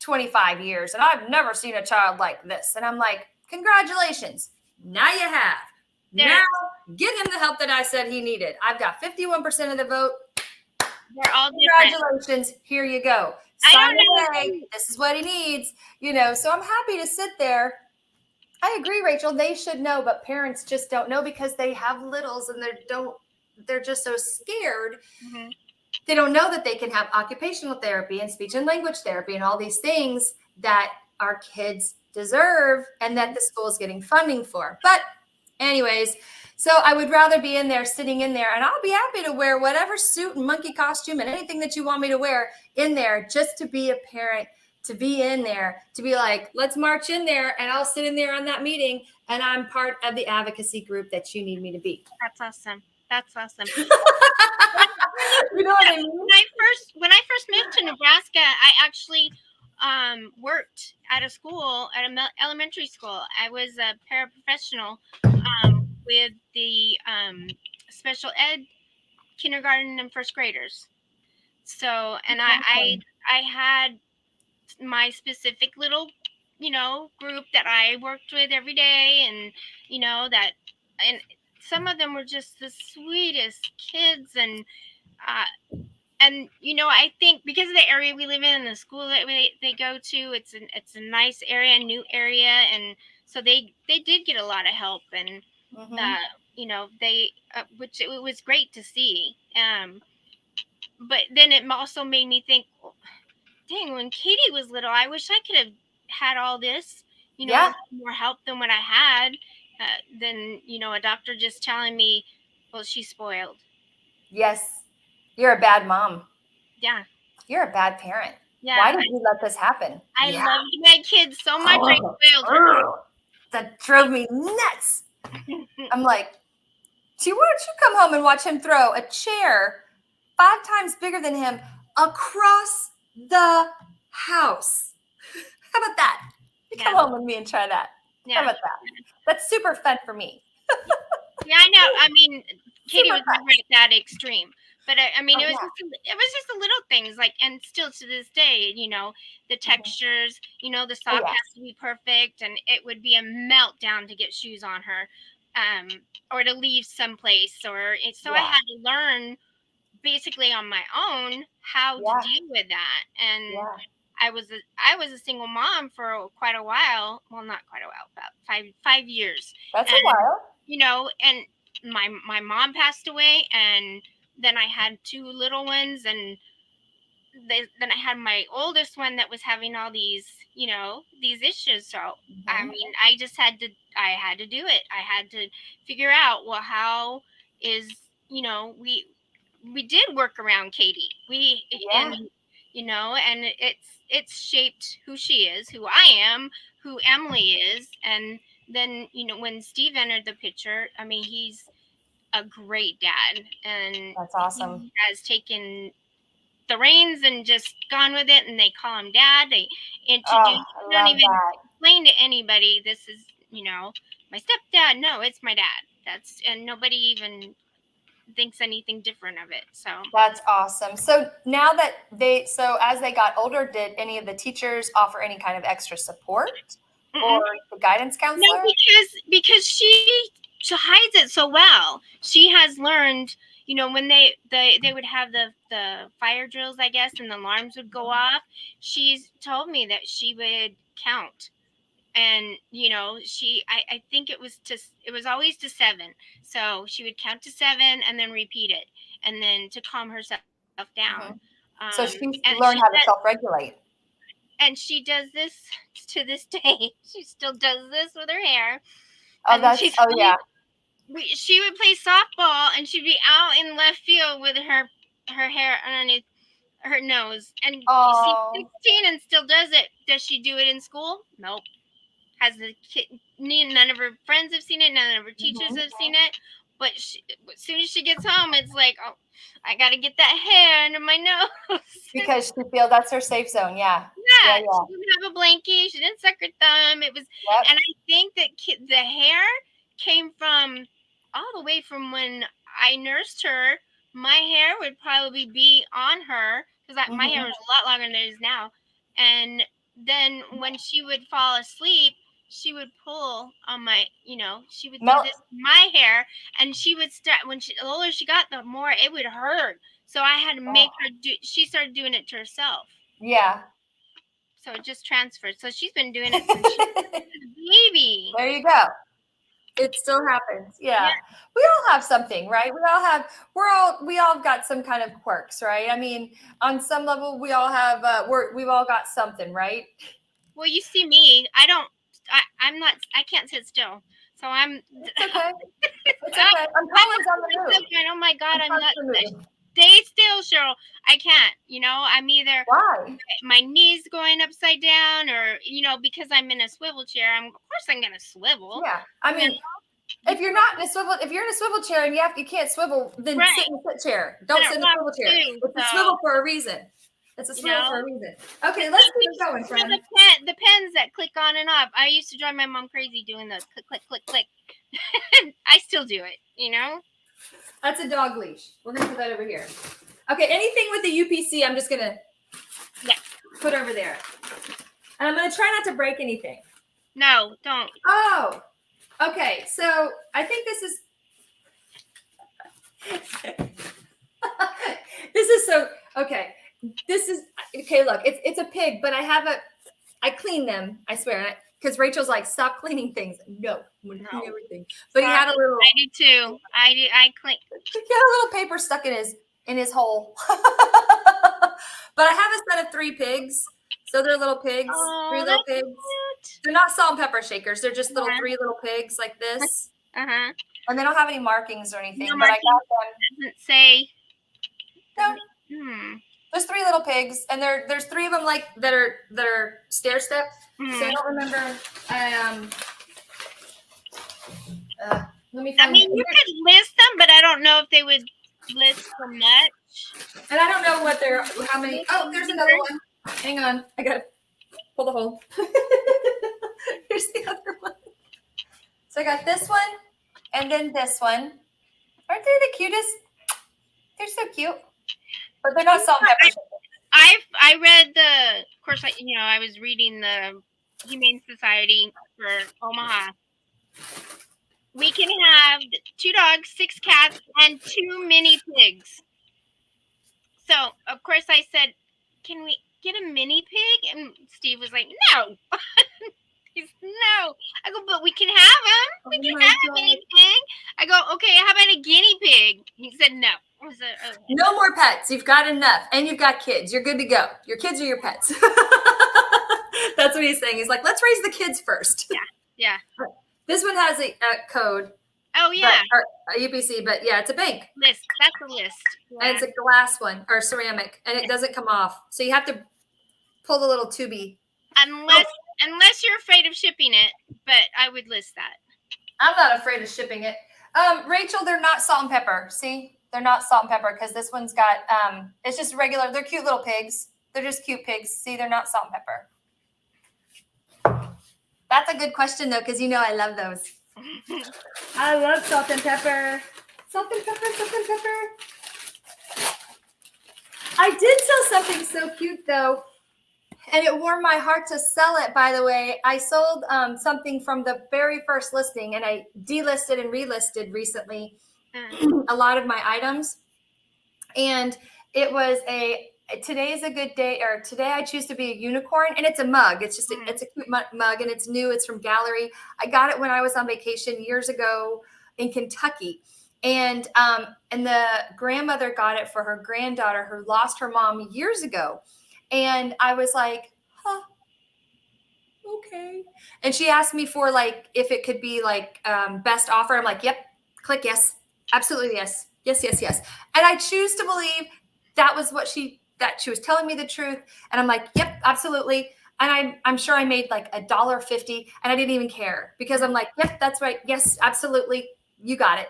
25 years, and I've never seen a child like this. And I'm like, congratulations. Now you have. Now get him the help that I said he needed. I've got 51% of the vote. They're all congratulations. Different. Here you go. Sign away. This is what he needs. So I'm happy to sit there. I agree, Rachel. They should know, but parents just don't know because they have littles and they're just so scared. Mm-hmm. They don't know that they can have occupational therapy and speech and language therapy and all these things that our kids deserve and that the school is getting funding for. But anyways, So I would rather be in there, sitting in there, and I'll be happy to wear whatever suit and monkey costume and anything that you want me to wear in there, just to be a parent, to be in there, to be like, let's march in there, and I'll sit in there on that meeting, and I'm part of the advocacy group that you need me to be. That's awesome. That's awesome. You know what I mean? When I first moved to Nebraska, I actually worked at a school, at an elementary school. I was a paraprofessional with the special ed kindergarten and first graders. So, and I had my specific little, group that I worked with every day, and and some of them were just the sweetest kids, and I think because of the area we live in, and the school that they go to, it's a nice area, new area, and so they did get a lot of help, and they which it was great to see. But then it also made me think, dang, when Katie was little, I wish I could have had all this, more help than what I had. Than a doctor just telling me, well, she's spoiled. Yes, you're a bad mom. Yeah. You're a bad parent. Yeah. Why did you let this happen? I loved my kids so much. I spoiled her. That drove me nuts. I'm like, why don't you come home and watch him throw a chair 5 times bigger than him across the house? How about that? You come home with me and try that. How about that? That's super fun for me. Yeah, I know. I mean, Katie was never at that extreme, but it was just the little things, like, and still to this day, the textures, the sock has to be perfect, and it would be a meltdown to get shoes on her, or to leave someplace, I had to learn basically on my own how to deal with that, and I was a single mom for quite a while. Well, not quite a while, about 5 years. That's a while. And my mom passed away, and then I had 2 little ones, and then I had my oldest one that was having all these, these issues. So I mean, I had to do it. I had to figure out, well, how is, we did work around Katie. And it's shaped who she is, who I am, who Emily is. And then, when Steve entered the picture, I mean, he's a great dad, and that's awesome. He has taken the reins and just gone with it, and they call him Dad. They introduce, don't even explain to anybody, this is, my stepdad. No, it's my dad. And nobody even thinks anything different of it. So that's awesome. So now that as they got older, did any of the teachers offer any kind of extra support or the guidance counselor? No, because she hides it so well. She has learned, when they would have the fire drills, I guess, and the alarms would go off. She's told me that she would count. And I think it was always to 7. So she would count to 7 and then repeat it, and then to calm herself down. So she learned how to self-regulate. And she does this to this day. She still does this with her hair. She would play softball, and she'd be out in left field with her hair underneath her nose. And she's 16 and still does it. Does she do it in school? Nope. Has the kid? None of her friends have seen it. None of her teachers have seen it. But as soon as she gets home, it's like, oh, I got to get that hair under my nose. Because she feels that's her safe zone. Yeah. She didn't have a blankie. She didn't suck her thumb. It was, and I think that the hair came from all the way from when I nursed her. My hair would probably be on her, because my hair was a lot longer than it is now. And then when she would fall asleep, she would pull on my, she would do this my hair, and she would start, the older she got, the more it would hurt. So I had to make her she started doing it to herself. Yeah. So it just transferred. So she's been doing it since she was a baby. There you go. It still happens. Yeah. We all have something, right? We all got some kind of quirks, right? I mean, on some level, we all have, we've all got something, right? Well, you see me, I can't sit still. So I'm. It's okay. It's okay. I'm Colin's on the move. Oh my God, I'm not. Move. Stay still, Cheryl. I can't. I'm either Why? my knees going upside down, or because I'm in a swivel chair. Of course I'm gonna swivel. Yeah, I mean, if you're not in a swivel, if you're in a swivel chair and you can't swivel, then sit in a sit chair. Don't sit in a swivel chair. It's a swivel for a reason. It's a swivel for a reason. Okay, let's keep it going, friend. The pens that click on and off. I used to drive my mom crazy doing those click, click, click, click. I still do it. That's a dog leash. We're gonna put that over here. Okay, anything with the UPC, I'm just gonna put over there. And I'm gonna try not to break anything. No, don't. Oh, okay. So I think this is this is so okay. This is okay. Look, it's a pig, but I clean them. I swear, because Rachel's like, stop cleaning things. No, I'm gonna clean everything. But he had a little. I do too. I clean. He had a little paper stuck in his hole. But I have a set of 3 pigs. So they're little pigs. Oh, 3 little pigs. Cute. They're not salt and pepper shakers. They're just little 3 little pigs like this. Uh-huh. And they don't have any markings or anything. No but markings. I got them. Doesn't say. No. There's 3 little pigs, and there's 3 of them like that are stair step. So I don't remember. Let me find. You could list them, but I don't know if they would list so much. And I don't know how many. Oh, there's another one. Hang on, I gotta pull the hole. Here's the other one. So I got this one, and then this one. Aren't they the cutest? They're so cute, but they're not salt and pepper. I read of course, I was reading the Humane Society for Omaha. We can have 2 dogs, 6 cats, and 2 mini pigs. So, of course, I said, can we get a mini pig? And Steve was like, no. He's no. I go, but we can have them. We can have a mini pig. I go, okay, how about a guinea pig? He said, no. I was like, okay. No more pets. You've got enough. And you've got kids. You're good to go. Your kids are your pets. That's what he's saying. He's like, let's raise the kids first. Yeah. This one has a code. Oh, yeah. A UPC, but yeah, it's a bank. List. That's a list. Yeah. And it's a glass one or ceramic, and it doesn't come off. So you have to pull the little tubey. Unless you're afraid of shipping it, but I would list that. I'm not afraid of shipping it. Rachel, they're not salt and pepper. See, they're not salt and pepper because this one's got, it's just regular. They're cute little pigs. They're just cute pigs. See, they're not salt and pepper. That's a good question, though, because I love those. I love salt and pepper. Salt and pepper, salt and pepper. I did sell something so cute, though, and it warmed my heart to sell it, by the way. I sold something from the very first listing, and I delisted and relisted recently a lot of my items. And it was today's a good day, or today I choose to be a unicorn, and it's a mug. It's just it's a cute mug, and it's new. It's from Gallery. I got it when I was on vacation years ago in Kentucky, and the grandmother got it for her granddaughter who lost her mom years ago, and I was like, huh, okay. And she asked me for if it could be best offer. I'm like, yep, click yes, absolutely yes, yes, yes, yes. And I choose to believe that was that she was telling me the truth. And I'm like, yep, absolutely. And I'm sure I made $1.50, and I didn't even care because I'm like, yep, that's right. Yes, absolutely. You got it.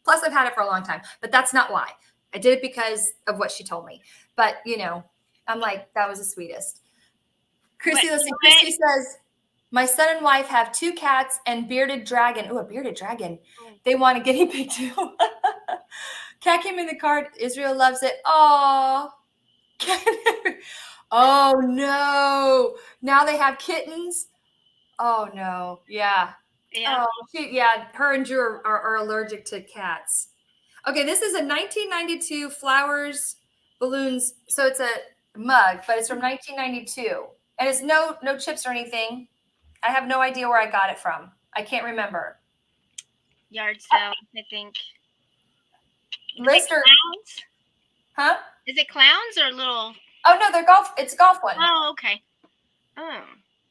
Plus I've had it for a long time, but that's not why. I did it because of what she told me. But I'm like, that was the sweetest. Crissy, listen, Crissy says, my son and wife have 2 cats and bearded dragon. Oh, a bearded dragon. They want a guinea pig too. Cat came in the card. Israel loves it. Oh, oh no. Now they have kittens. Oh no. Yeah. Yeah. Oh, her and Drew are allergic to cats. Okay, this is a 1992 flowers balloons. So it's a mug, but it's from 1992. And it's no chips or anything. I have no idea where I got it from. I can't remember. Yard sale, I think. Lister. Clowns? Huh? Is it clowns or little? Oh no, they're golf. It's a golf one. Oh, okay. Oh,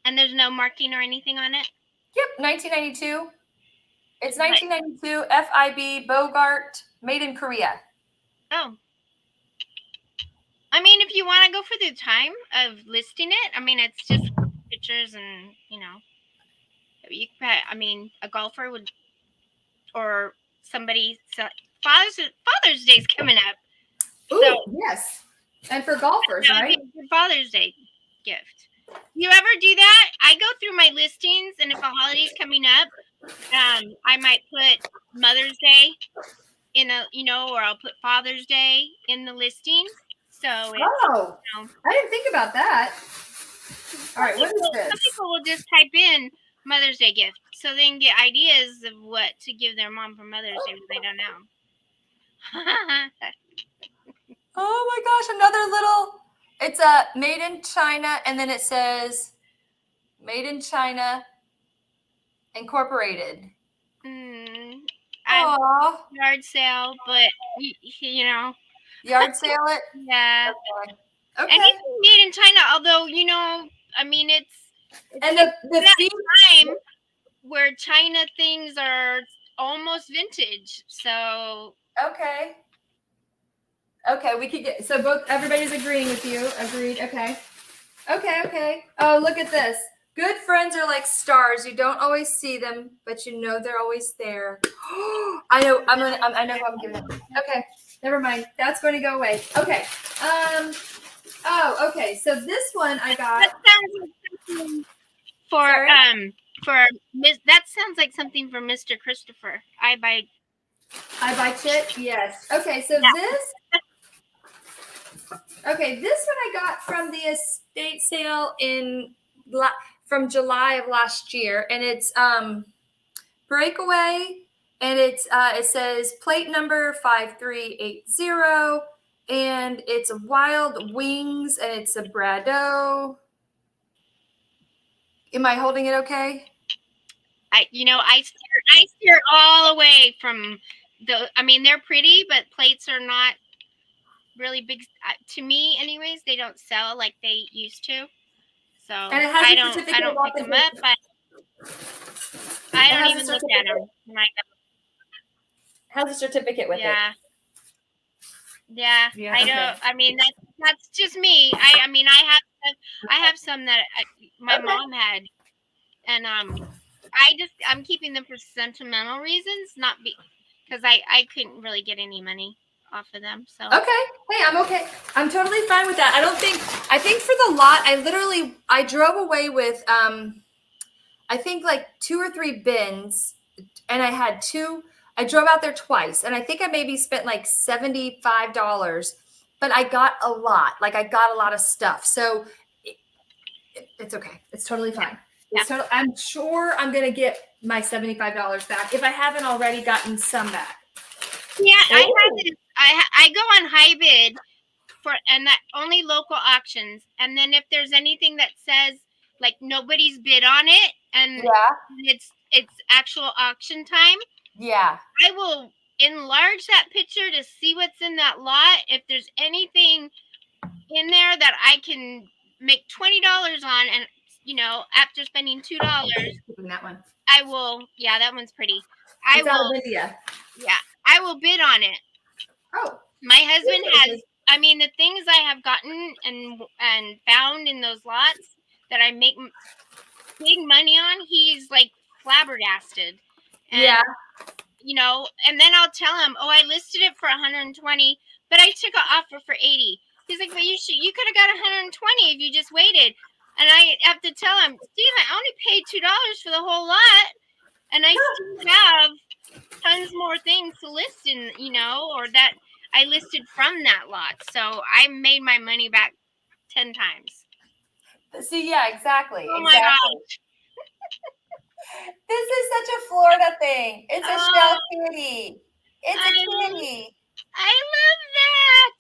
and there's no marking or anything on it. Yep, 1992. It's 1992, FIB, Bogart, made in Korea. Oh. I mean, if you want to go for the time of listing it, I mean, it's just pictures and, you I mean, a golfer would, or somebody, Father's Day's coming up. Ooh, So, yes. And for golfers, that would right? be a good Father's Day gift. You ever do that? I go through my listings, and if a holiday's coming up, I might put Mother's Day in or I'll put Father's Day in the listing. So Oh, I didn't think about that. All right, what is this? Some people will just type in Mother's Day gift so they can get ideas of what to give their mom for Mother's Day when they don't know. Oh my gosh, another little, it's a made in China, and then it says made in China Incorporated. Yard sale, but Yard sale it? Yeah. Okay. Anything made in China, although, I mean, it's and the time where China things are almost vintage. So Okay, we could get, so everybody's agreeing with you. Agreed. Okay. Oh, look at this. Good friends are like stars. You don't always see them, but you know they're always there. I know. I know who I'm giving it. Okay. Never mind. That's going to go away. Okay. Oh, okay. So this one I got. That sounds like something for Mr. Christopher. I buy chit. Yes. Okay. So this. Okay, this one I got from the estate sale from July of last year, and it's breakaway, and it's it says plate number 5380, and it's Wild Wings, and it's a Brado. Am I holding it okay? I steer all away from the. I mean, they're pretty, but plates are not really big to me. Anyways, they don't sell like they used to. So I don't pick them up. I don't even look at them. Has a certificate with it. Yeah. I don't. I mean, that's just me. I mean, I have some that my mom had, and I'm keeping them for sentimental reasons, not because I couldn't really get any money off of them. So okay. Hey, I'm okay. I'm totally fine with that. I think for the lot, I drove away with I think like 2 or 3 bins, and I drove out there twice, and I think I maybe spent like $75, but I got a lot. Like I got a lot of stuff. So it's okay. It's totally fine. Yeah. I'm sure I'm going to get my $75 back if I haven't already gotten some back. Yeah, I go on high bid and that only local auctions. And then if there's anything that says like nobody's bid on it and it's actual auction time, I will enlarge that picture to see what's in that lot. If there's anything in there that I can make $20 on, and after spending $2, that one. I will. Yeah, that one's pretty. It's out of India. Yeah, I will bid on it. Oh, my husband has. I mean, the things I have gotten and found in those lots that I make big money on, he's like flabbergasted. And, and then I'll tell him, oh, I listed it for 120, but I took an offer for 80. He's like, but you could have got 120 if you just waited. And I have to tell him, Steve, I only paid $2 for the whole lot, and I still have tons more things to list in, or that I listed from that lot. So I made my money back 10 times. See, yeah, exactly. Oh my gosh. This is such a Florida thing. It's a shell kitty. It's a kitty. I love that.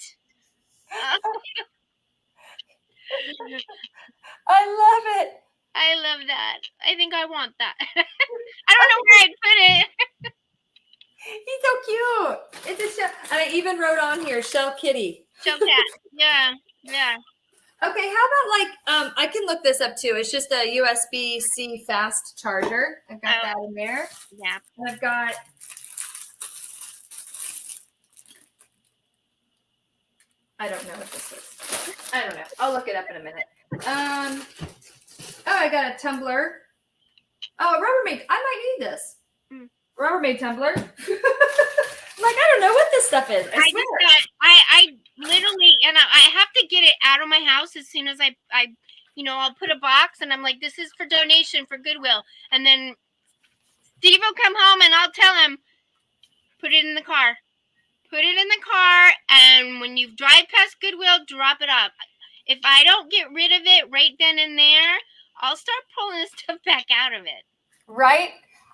I love it. I love that. I think I want that. I don't know where I'd put it. He's so cute. It's a shell. And I even wrote on here, shell kitty. Shell cat. Yeah. Okay, how about like I can look this up too. It's just a USB-C fast charger. I've got that in there. Yeah. And I've got I don't know what this is. I don't know. I'll look it up in a minute. Oh, I got a tumbler. Oh, a Rubbermaid. I might need this. Rubbermaid tumbler. I'm like, I don't know what this stuff is. I swear. I literally, and I have to get it out of my house as soon as I I'll put a box and I'm like, this is for donation for Goodwill. And then Steve will come home and I'll tell him, put it in the car. Put it in the car, and when you drive past Goodwill, drop it up. If I don't get rid of it right then and there, I'll start pulling stuff back out of it. Right?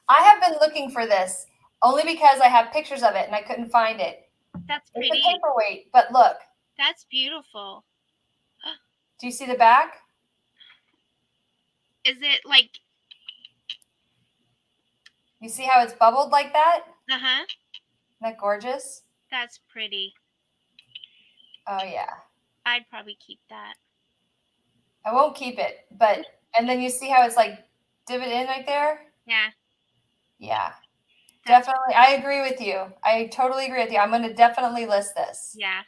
I have been looking for this only because I have pictures of it and I couldn't find it. That's pretty. It's a paperweight, but look. That's beautiful. Do you see the back? Is it like... You see how it's bubbled like that? Uh-huh. Isn't that gorgeous? That's pretty. Oh, yeah. I'd probably keep that. I won't keep it, but, and then you see how it's like divot in right there? Yeah. Yeah. Definitely. I agree with you. I totally agree with you. I'm going to definitely list this. Yeah.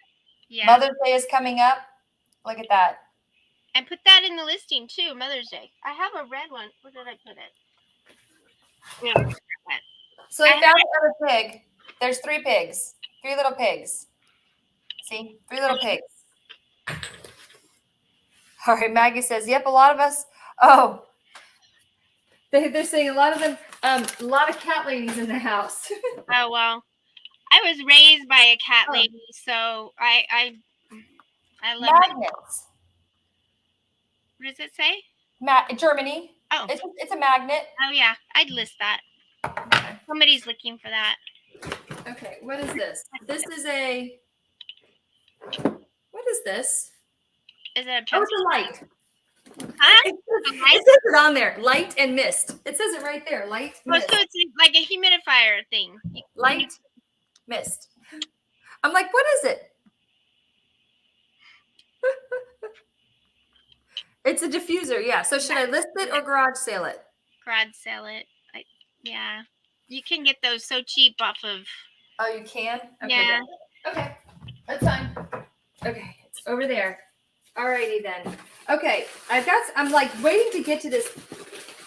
Yeah. Mother's Day is coming up. Look at that. And put that in the listing too, Mother's Day. I have a red one. Where did I put it? Yeah. So I found another pig. There's 3 pigs. 3 little pigs. See? 3 little pigs. All right, Maggie says, yep, a lot of us. Oh, they're saying a lot of them, a lot of cat ladies in the house. Oh, well, I was raised by a cat lady, so I love magnets. What does it say? Germany. Oh. It's a magnet. Oh, yeah, I'd list that. Okay. Somebody's looking for that. Okay, what is this? This is a, what is this? Is it a pencil? Oh, it's a light. Huh? It says it on there, light and mist. It says it right there, light, mist. So it's like a humidifier thing. Light, mist. I'm like, what is it? It's a diffuser, yeah. So should I list it or garage sale it? Garage sale it. Yeah. You can get those so cheap off of... Oh, you can? Okay, yeah. Okay, that's fine. Okay, it's over there. Alrighty then. Okay, I'm like waiting to get to this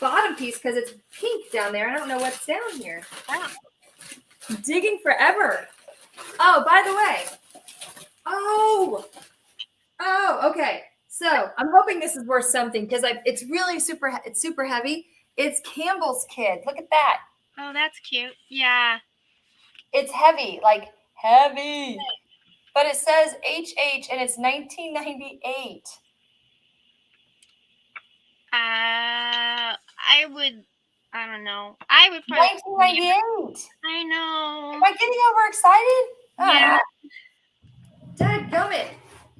bottom piece because it's pink down there. I don't know what's down here. Oh. I'm digging forever. Oh, by the way. Oh, okay. So I'm hoping this is worth something because it's really super heavy. It's Campbell's Kid. Look at that. Oh, that's cute. Yeah. It's heavy, like heavy. But it says HH and it's 1998. I don't know. I would probably 1998. I know. Am I getting overexcited? Yeah. Dadgummit.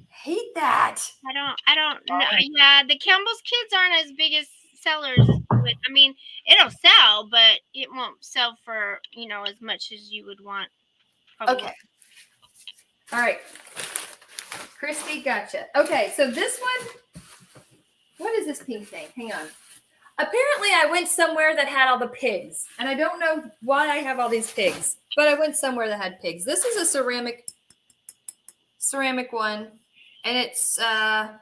Hate that. I don't know. Yeah, the Campbell's Kids aren't as big as sellers. I mean, it'll sell, but it won't sell for, as much as you would want. Probably. Okay. All right. Christy, gotcha. Okay, so this one, what is this pink thing? Hang on. Apparently, I went somewhere that had all the pigs, and I don't know why I have all these pigs, but I went somewhere that had pigs. This is a ceramic one, and it's, I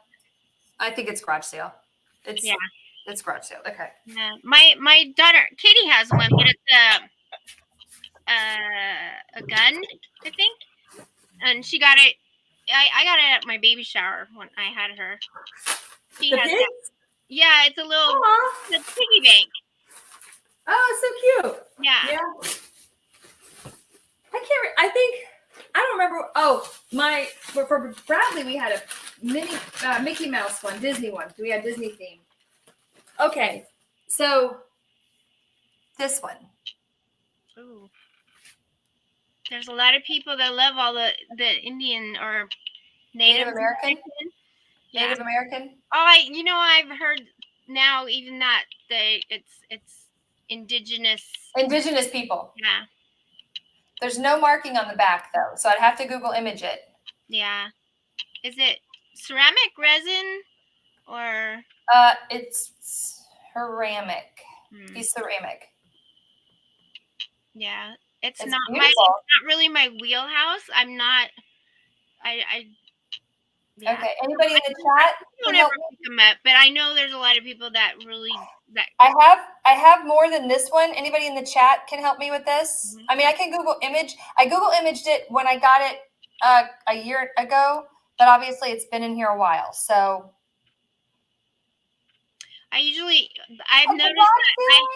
think it's garage sale. It's garage sale. Okay. Yeah. My daughter, Katie, has one, but it's a gun, I think. And she got it. I got it at my baby shower when I had her. She has that. Yeah, it's a little it's a piggy bank. Oh, so cute. Yeah. I don't remember. Oh, for Bradley, we had a mini Mickey Mouse one, Disney one. We had Disney theme. Okay, so this one. Ooh. There's a lot of people that love all the Indian or Native American. Native American. Oh, I've heard now even that it's indigenous. Indigenous people. Yeah. There's no marking on the back though, so I'd have to Google image it. Yeah. Is it ceramic resin or? It's ceramic. He's ceramic. Yeah, it's It's not beautiful. not really my wheelhouse. I'm not. Yeah. Okay. Anybody in the chat? I don't ever pick them up, but I know there's a lot of people that really that. I have more than this one. Anybody in the chat can help me with this? I mean, I can Google image. I Google imaged it when I got it a year ago, but obviously it's been in here a while. So I've noticed that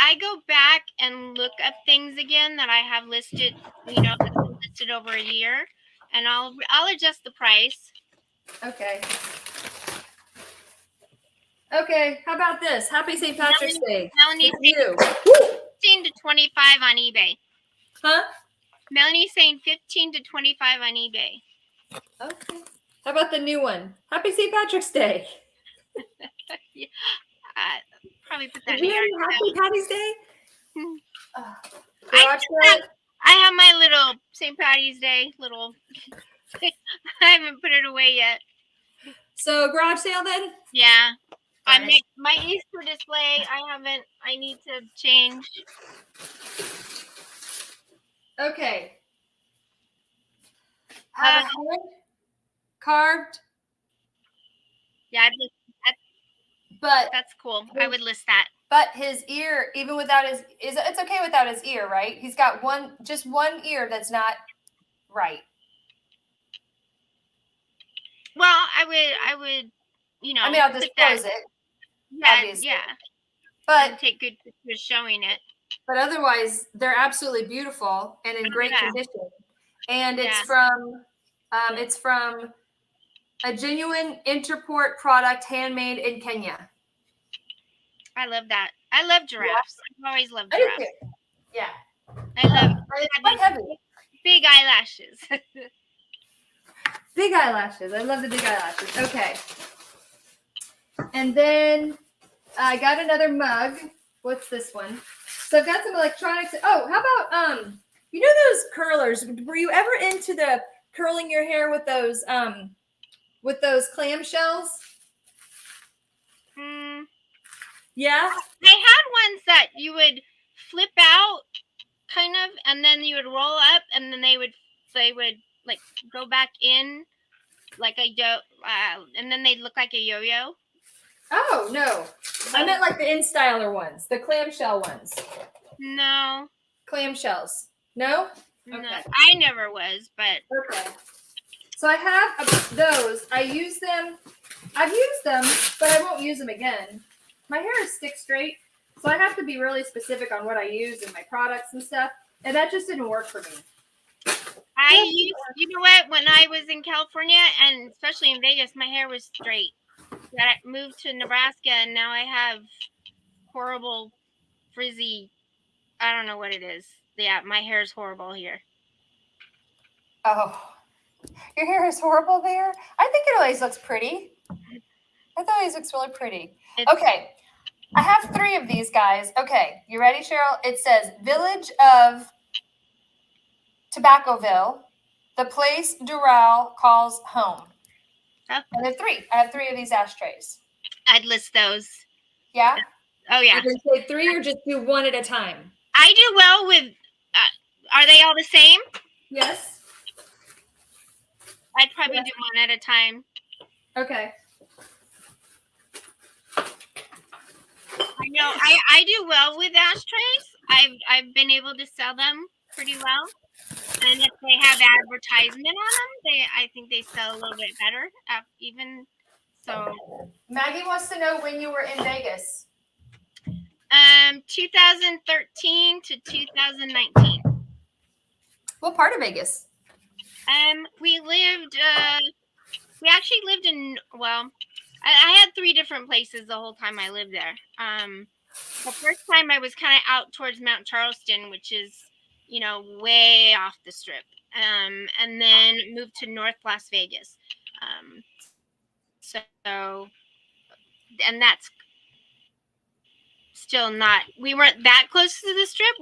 I go back and look up things again that I have listed, that's been listed over a year, and I'll adjust the price. Okay. Okay, how about this? Happy St. Patrick's Day. Melanie's you. 15 to 25 on eBay. Huh? Melanie's saying 15 to 25 on eBay. Okay. How about the new one? Happy St. Patrick's Day. Yeah. Probably put that in here. Happy Patty's Day? I have my little St. Patty's Day little. I haven't put it away yet. So garage sale then? Yeah. My Easter display, I need to change. Okay. Have a head carved. Yeah, but that's cool. I would list that. But his ear, even without it's okay without his ear, right? He's got just one ear that's not right. Well, I would, I mean, I'll disclose it. Yeah, obviously. yeah. But take good pictures showing it. But otherwise, they're absolutely beautiful and in great condition. And it's from a genuine Interport product, handmade in Kenya. I love that. I love giraffes. I've always loved giraffes. Yeah. I love it's quite heavy. Big eyelashes. Big eyelashes. I love the big eyelashes. Okay. And then I got another mug. What's this one? So I've got some electronics. Oh, how about those curlers? Were you ever into the curling your hair with those clamshells? Yeah. I had ones that you would flip out, kind of, and then you would roll up, and then they would like go back in, like and then they'd look like a yo-yo. Oh no, I meant like the InStyler ones, the clamshell ones. No. Clamshells. No. Okay. No, I never was, but okay. So I have those. I've used them, but I won't use them again. My hair is stick straight, so I have to be really specific on what I use and my products and stuff, and that just didn't work for me. You know what? When I was in California, and especially in Vegas, my hair was straight. I moved to Nebraska, and now I have horrible, frizzy, I don't know what it is. Yeah, my hair is horrible here. Oh, your hair is horrible there? I think it always looks pretty. I thought it always looks really pretty. Okay, I have 3 of these guys. Okay, you ready, Cheryl? It says Village of Tobaccoville, the place Doral calls home. Oh. And there are 3. I have 3 of these ashtrays. I'd list those. Yeah? Oh, yeah. You can say 3 or just do 1 at a time? I do well with, are they all the same? Yes. I'd probably do 1 at a time. Okay. I know I do well with ashtrays. I've been able to sell them pretty well. And if they have advertisement on them, I think they sell a little bit better, even so. Maggie wants to know when you were in Vegas. 2013 to 2019. What part of Vegas? We actually lived in, well, I had 3 different places the whole time I lived there. The first time I was kind of out towards Mount Charleston, which is, way off the strip. And then moved to North Las Vegas. And that's still not, we weren't that close to the strip,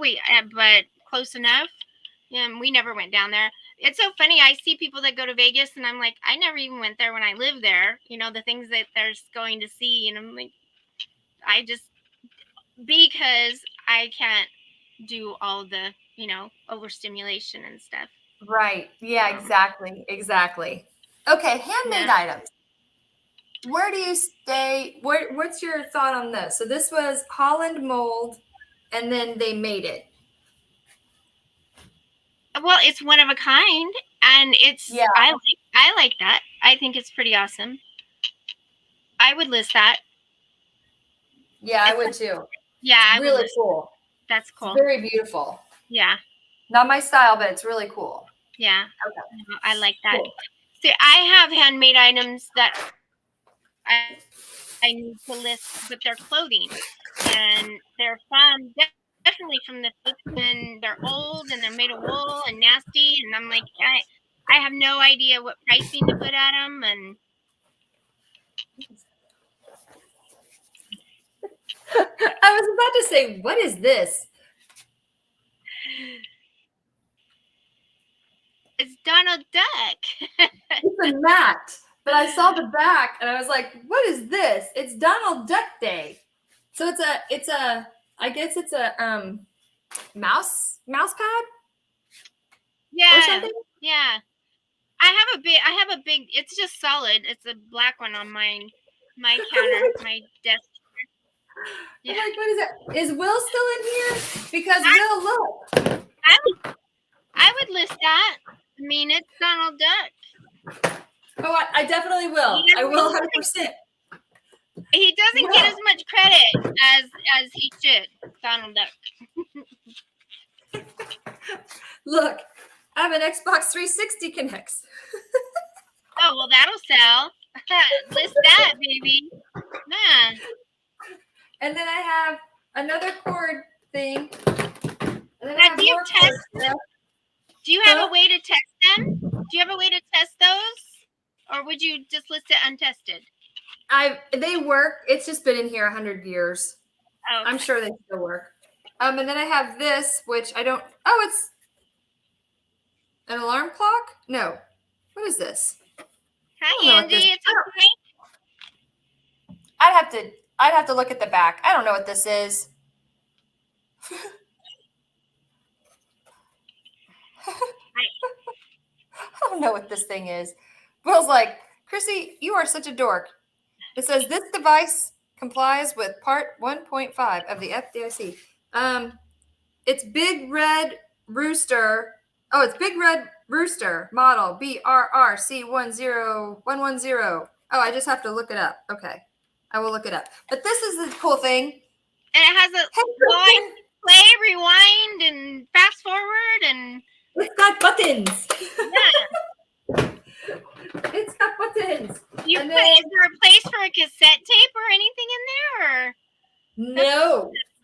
but close enough. We never went down there. it's so funny. I see people that go to Vegas, and I'm like, I never even went there when I lived there. You know, the things that there's going to see, and I'm like, I just because I can't do all the overstimulation and stuff. Right. Yeah, exactly. Okay, handmade items. Where do you stay? What's your thought on this? So this was Holland mold, and then they made it. Well, it's one of a kind, and it's I like that. I think it's pretty awesome. I would list that. Yeah, I would too. Yeah, it's really cool. That's cool. It's very beautiful. Yeah. Not my style, but it's really cool. Yeah. Okay. I like that. Cool. See, I have handmade items that I need to list, but they're clothing, and they're definitely from the 50s, and they're old, and they're made of wool and nasty, and I'm like, I have no idea what pricing to put at them, and I was about to say, what is this? it's Donald Duck. It's a mat, but I saw the back and I was like, what is this? It's Donald Duck Day. So it's a I guess it's a mouse pad? Yeah. Or something? Yeah. I have a big, it's just solid. It's a black one on my counter, my desk. Yeah. I'm like, what is it? Is Will still in here? Because Will, look. I would list that. I mean, it's Donald Duck. Oh, I definitely will. I will 100%. He doesn't get as much credit as he should, Donald Duck. Look, I have an Xbox 360 connects. Oh, well, that'll sell. List that, baby. Yeah. And then I have another cord thing. And then now, do you test them? Do you have a way to test them? Do you have a way to test those? Or would you just list it untested? They work. It's just been in here 100 years. Oh, okay. I'm sure they still work. And then I have this, which I don't. Oh, it's an alarm clock. No, what is this? Hi, Andy. It's okay. I'd have to look at the back. I don't know what this is. I don't know what this thing is. Will's like, Crissy, you are such a dork. It says this device complies with Part 1.5 of the FDIC. It's Big Red Rooster. Oh, it's Big Red Rooster model BRRC10110. Oh, I just have to look it up. Okay, I will look it up. But this is the cool thing. And it has a play, rewind, and fast forward, and it's got buttons. Yeah. It's got buttons. Is there a place for a cassette tape or anything in there? Or?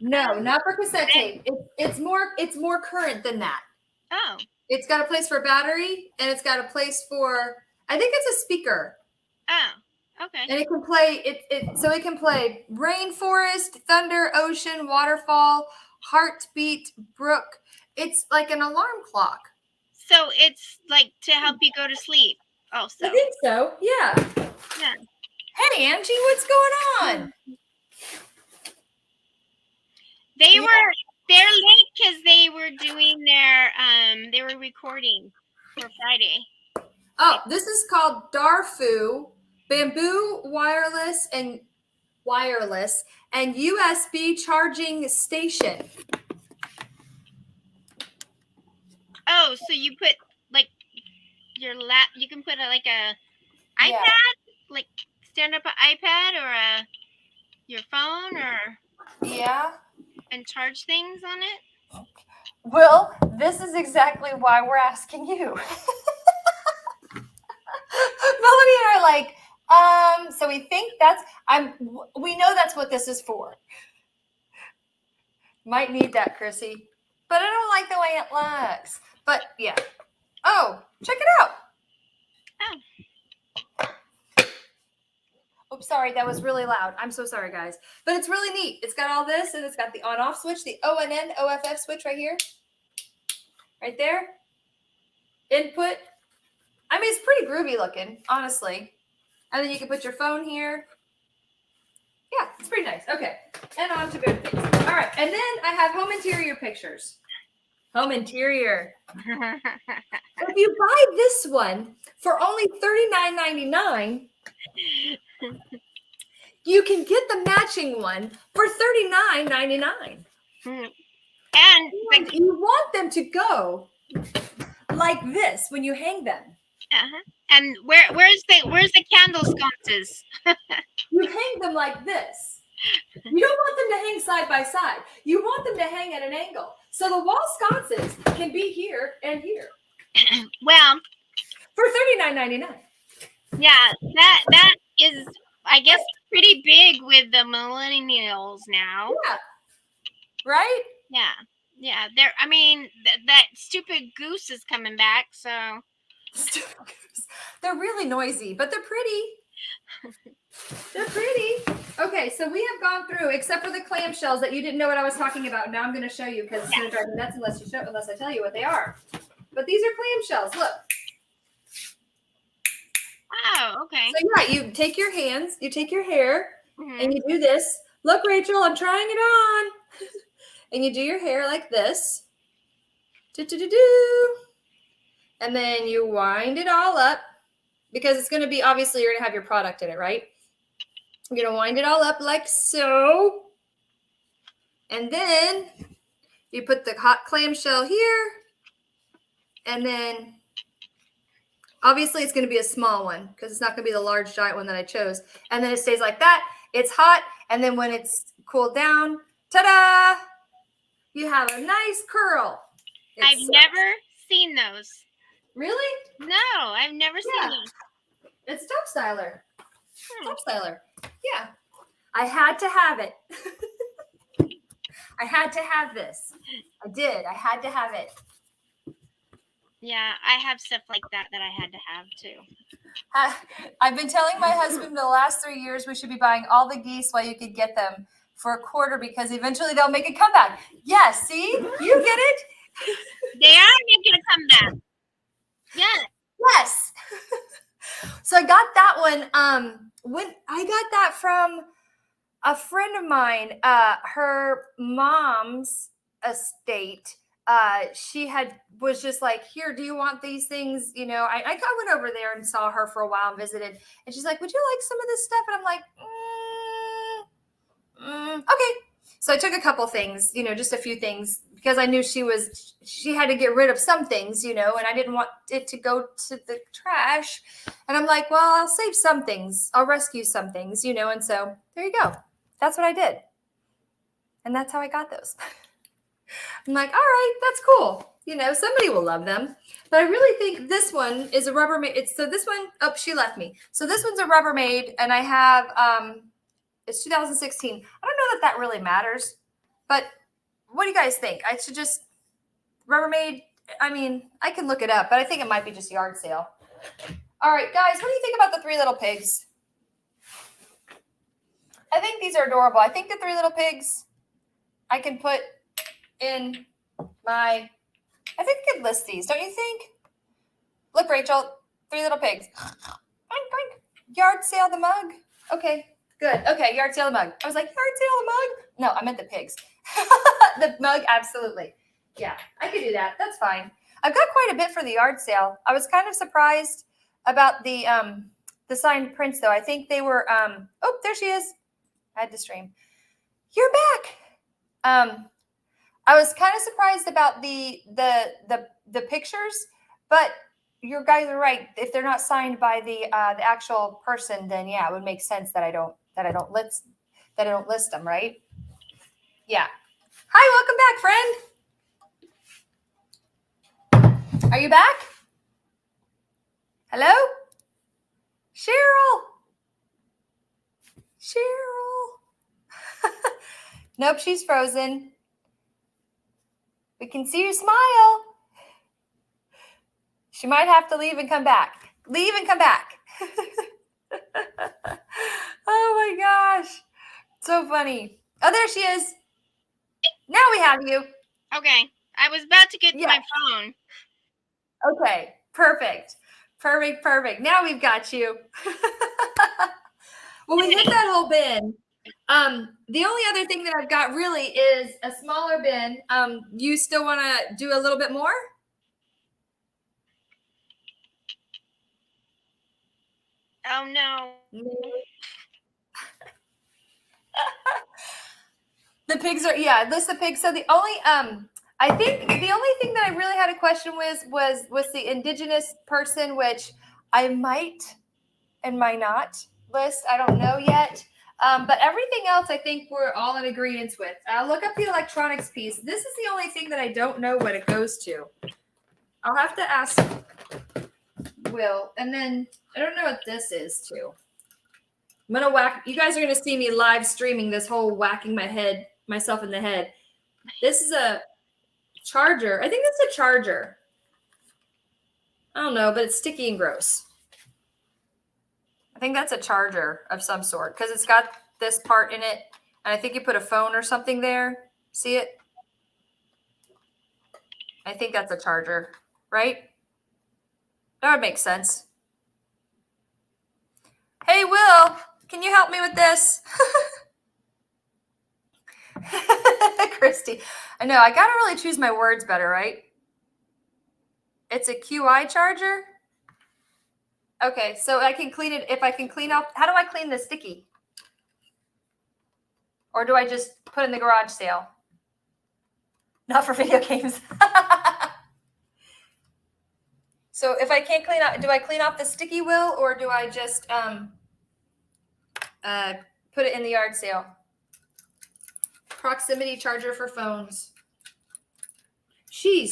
No, not for cassette tape. It's more current than that. Oh. It's got a place for battery, and it's got a place for, I think it's a speaker. Oh, okay. And it can play it can play rainforest, thunder, ocean, waterfall, heartbeat, brook. It's like an alarm clock. So it's like to help you go to sleep. Oh, so I think so. Yeah. Hey, Angie, what's going on? They're late because they were doing they were recording for Friday. Oh, this is called Darfu, bamboo wireless and USB charging station. Oh, so you put like your you can put like a iPad, like stand up an iPad or your phone or and charge things on it. Well, this is exactly why we're asking you. Melanie and I are like, so we think we know that's what this is for. Might need that, Crissy. But I don't like the way it looks. But yeah. Oh, check it out. Oh, sorry, that was really loud. I'm so sorry, guys. But it's really neat. It's got all this, and it's got the on-off switch, the ONN OFF switch right here. Right there. input. I mean, it's pretty groovy looking, honestly. And then you can put your phone here. Yeah, it's pretty nice. Okay, and on to good things. All right, and then I have home interior pictures. Home interior. If you buy this one for only $39.99, you can get the matching one for $39.99. And You want them to go like this when you hang them. And where's the candle sconces? You hang them like this. You don't want them to hang side by side. You want them to hang at an angle. So the wall sconces can be here and here. Well, for $39.99. Yeah, that is, I guess, pretty big with the millennials now. Yeah. Right? Yeah. I mean, that stupid goose is coming back, so. They're really noisy, but they're pretty. They're pretty. Okay, so we have gone through, except for the clamshells that you didn't know what I was talking about. Now I'm going to show you because it's going to drive me nuts unless I tell you what they are. But these are clamshells. Look. Oh, okay. So yeah, you take your hands, you take your hair, and you do this. Look, Rachel, I'm trying it on. And you do your hair like this. Do-do-do-do. And then you wind it all up because it's going to be, obviously, you're going to have your product in it, right? You're going to wind it all up like so. And then you put the hot clamshell here. And then, obviously, it's going to be a small one because it's not going to be the large, giant one that I chose. And then it stays like that. It's hot. And then when it's cooled down, ta-da! You have a nice curl. I've never seen those. Really? No, I've never seen those. It's top styler. Top styler. Yeah. I had to have it. I had to have this. I did. I had to have it. Yeah, I have stuff like that I had to have too. I've been telling my husband the last 3 years we should be buying all the geese while you could get them for $0.25 because eventually they'll make a comeback. Yes, see? You get it? They are making a comeback. Yeah. Yes. So I got that one. When I got that from a friend of mine, her mom's estate. She was just like, here, do you want these things? You know, I went over there and saw her for a while and visited, and she's like, would you like some of this stuff? And I'm like, okay. So I took a couple things, you know, just a few things because I knew she had to get rid of some things, you know, and I didn't want it to go to the trash. And I'm like, well, I'll save some things. I'll rescue some things, you know, and so there you go. That's what I did. And that's how I got those. I'm like, all right, that's cool. You know, somebody will love them. But I really think this one is a Rubbermaid. So this one, oh, she left me. So this one's a Rubbermaid, and I have, it's 2016. I don't know that really matters. But what do you guys think? I should just, Rubbermaid, I mean, I can look it up, but I think it might be just yard sale. All right, guys, what do you think about the 3 little pigs? I think these are adorable. I think the 3 little pigs I can put in my, I think I could list these, don't you think? Look, Rachel, 3 little pigs. Boink, boink. Yard sale the mug. Okay, good. Okay, yard sale the mug. I was like, yard sale the mug? No, I meant the pigs. The mug, absolutely. Yeah, I could do that. That's fine. I've got quite a bit for the yard sale. I was kind of surprised about the signed prints, though. I think they were, oh, there she is. I had to stream. You're back. I was kind of surprised about the pictures, but you guys are right. If they're not signed by the actual person, then yeah, it would make sense that I don't list them, right? Yeah. Hi, welcome back, friend. Are you back? Hello? Cheryl. Nope, she's frozen. We can see you smile. She might have to leave and come back. Leave and come back. Oh my gosh. So funny. Oh, there she is. Now we have you. Okay. I was about to get to my phone. Okay, perfect. Perfect. Now we've got you. Well, we hit that whole bin. The only other thing that I've got really is a smaller bin. You still want to do a little bit more? Oh no. The pigs are, yeah, list the pigs. So the only I think the only thing that I really had a question was the indigenous person, which I might and might not list. I don't know yet. But everything else I think we're all in agreement with. Look up the electronics piece. This is the only thing that I don't know what it goes to. I'll have to ask Will. And then I don't know what this is too. I'm gonna whack. You guys are gonna see me live streaming this whole whacking myself in the head. This is a charger. I think that's a charger. I don't know, but it's sticky and gross. I think that's a charger of some sort because it's got this part in it. And I think you put a phone or something there. See it? I think that's a charger, right? That would make sense. Hey, Will, can you help me with this? Christy, I know, I got to really choose my words better, right? It's a QI charger. Okay, so I can clean it. If I can clean off, how do I clean the sticky? Or do I just put in the garage sale? Not for video games. So if I can't clean out, do I clean off the sticky, Will, or do I just put it in the yard sale? Proximity charger for phones. Jeez.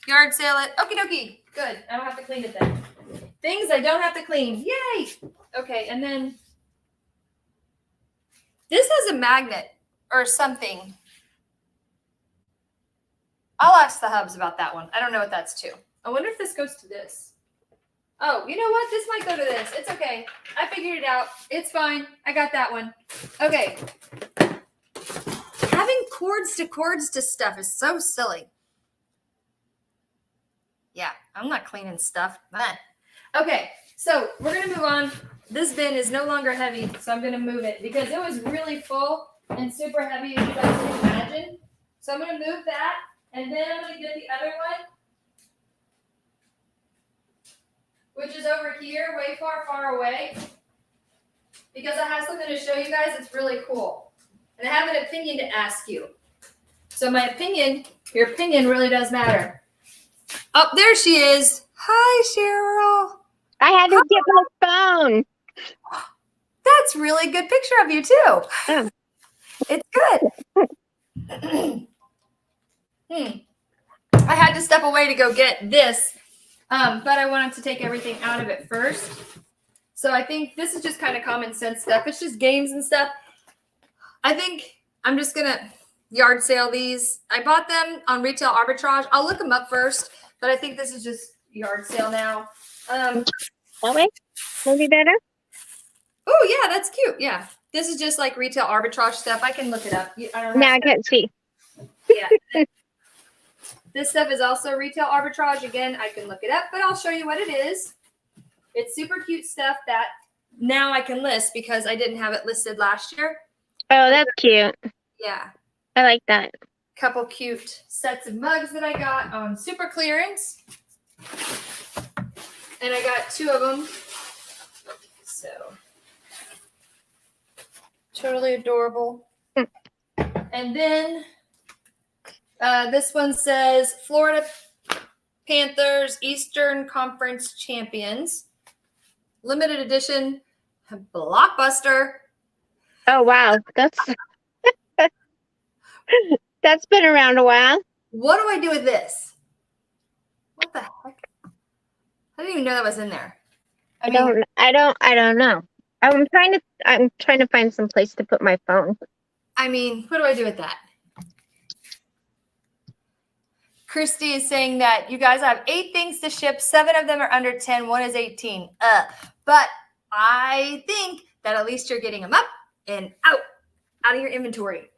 Yard sale it. Okie dokie. Good. I don't have to clean it then. Things I don't have to clean. Yay. Okay, and then this has a magnet or something. I'll ask the hubs about that one. I don't know what that's to. I wonder if this goes to this. Oh, you know what? This might go to this. It's okay. I figured it out. It's fine. I got that one. Okay. Having cords to stuff is so silly. Yeah, I'm not cleaning stuff. Man. Okay, so we're going to move on. This bin is no longer heavy, so I'm going to move it because it was really full and super heavy, as you guys can imagine. So I'm going to move that, and then I'm going to get the other one, which is over here, way far away, because I have something to show you guys. It's really cool. And I have an opinion to ask you. So my opinion, your opinion really does matter. Oh, there she is. Hi, Cheryl. I had to get my phone. That's really good picture of you too. Oh. It's good. I had to step away to go get this, but I wanted to take everything out of it first. So I think this is just kind of common sense stuff. It's just games and stuff. I think I'm just going to yard sale these. I bought them on retail arbitrage. I'll look them up first, but I think this is just yard sale now. That way? Maybe better? Oh, yeah, that's cute. Yeah. This is just like retail arbitrage stuff. I can look it up. I don't Now I can't see. Yeah. This stuff is also retail arbitrage. Again, I can look it up, but I'll show you what it is. It's super cute stuff that now I can list because I didn't have it listed last year. Oh, that's cute. Yeah. I like that. Couple cute sets of mugs that I got on super clearance. And I got 2 of them. So totally adorable. And then this one says Florida Panthers Eastern Conference Champions. Limited edition blockbuster. Oh, wow. That's been around a while. What do I do with this? What the heck? I didn't even know that was in there. I don't know. I'm trying to find some place to put my phone. I mean, what do I do with that? Christy is saying that you guys have 8 things to ship. 7 of them are under 10. 1 is 18. But I think that at least you're getting them up and out of your inventory.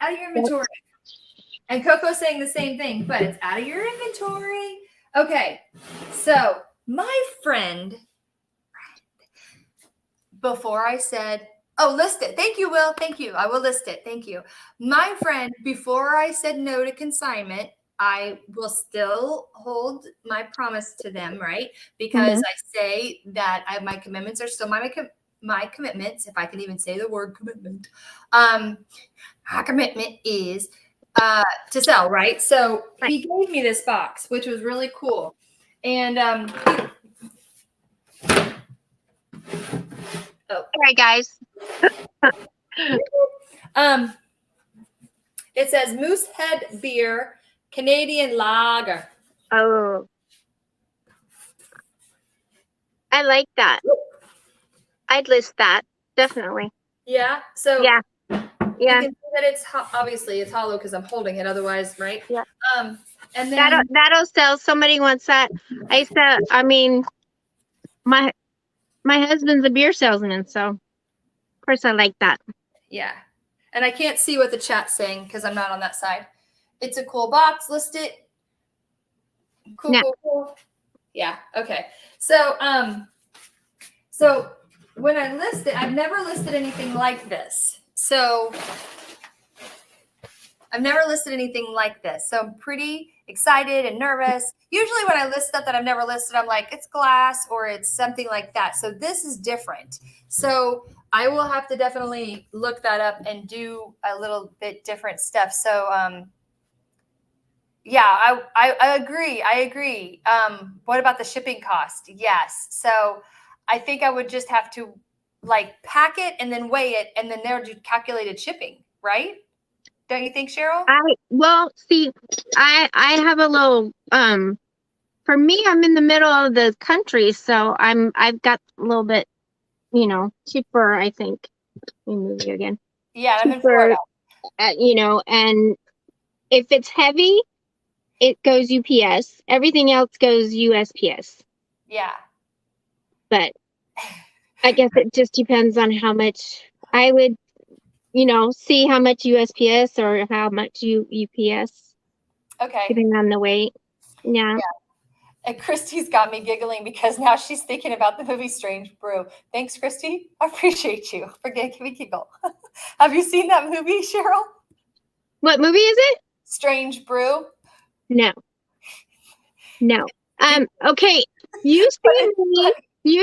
And Coco's saying the same thing, but it's out of your inventory. Okay, so my friend, before I said, oh, list it. Thank you, Will. Thank you. I will list it. Thank you. My friend, before I said no to consignment, I will still hold my promise to them, right? Because I say that my commitments are still my commitments, if I can even say the word commitment. My commitment is to sell, right? So he gave me this box, which was really cool. And All right, guys. It says Moosehead Beer, Canadian Lager. Oh, I like that. I'd list that definitely. Yeah. So Yeah. you can see that it's obviously it's hollow because I'm holding it. Otherwise, right? Yeah. And then that'll sell. Somebody wants that. I mean, my husband's a beer salesman, so of course I like that. Yeah. And I can't see what the chat's saying because I'm not on that side. It's a cool box. List it. Cool, Yeah. cool. Yeah. Okay. So so when I list it, I've never listed anything like this. So I've never listed anything like this. So I'm pretty excited and nervous. Usually when I list stuff that I've never listed, I'm like, it's glass or it's something like that. So this is different. So I will have to definitely look that up and do a little bit different stuff. So yeah, I agree. I agree. What about the shipping cost? Yes. So I think I would just have to like pack it and then weigh it and then they'll do calculated shipping, right? Don't you think, Cheryl? I have a little for me, I'm in the middle of the country, so I've got a little bit, cheaper, I think. Let me move you again. Yeah, I'm in Florida. And if it's heavy, it goes UPS. Everything else goes USPS. Yeah. But I guess it just depends on how much I would, see how much USPS or how much UPS. Okay. Depending on the weight. Yeah. And Christy's got me giggling because now she's thinking about the movie Strange Brew. Thanks, Christy. I appreciate you for making me giggle. Have you seen that movie, Cheryl? What movie is it? Strange Brew. No. Okay. You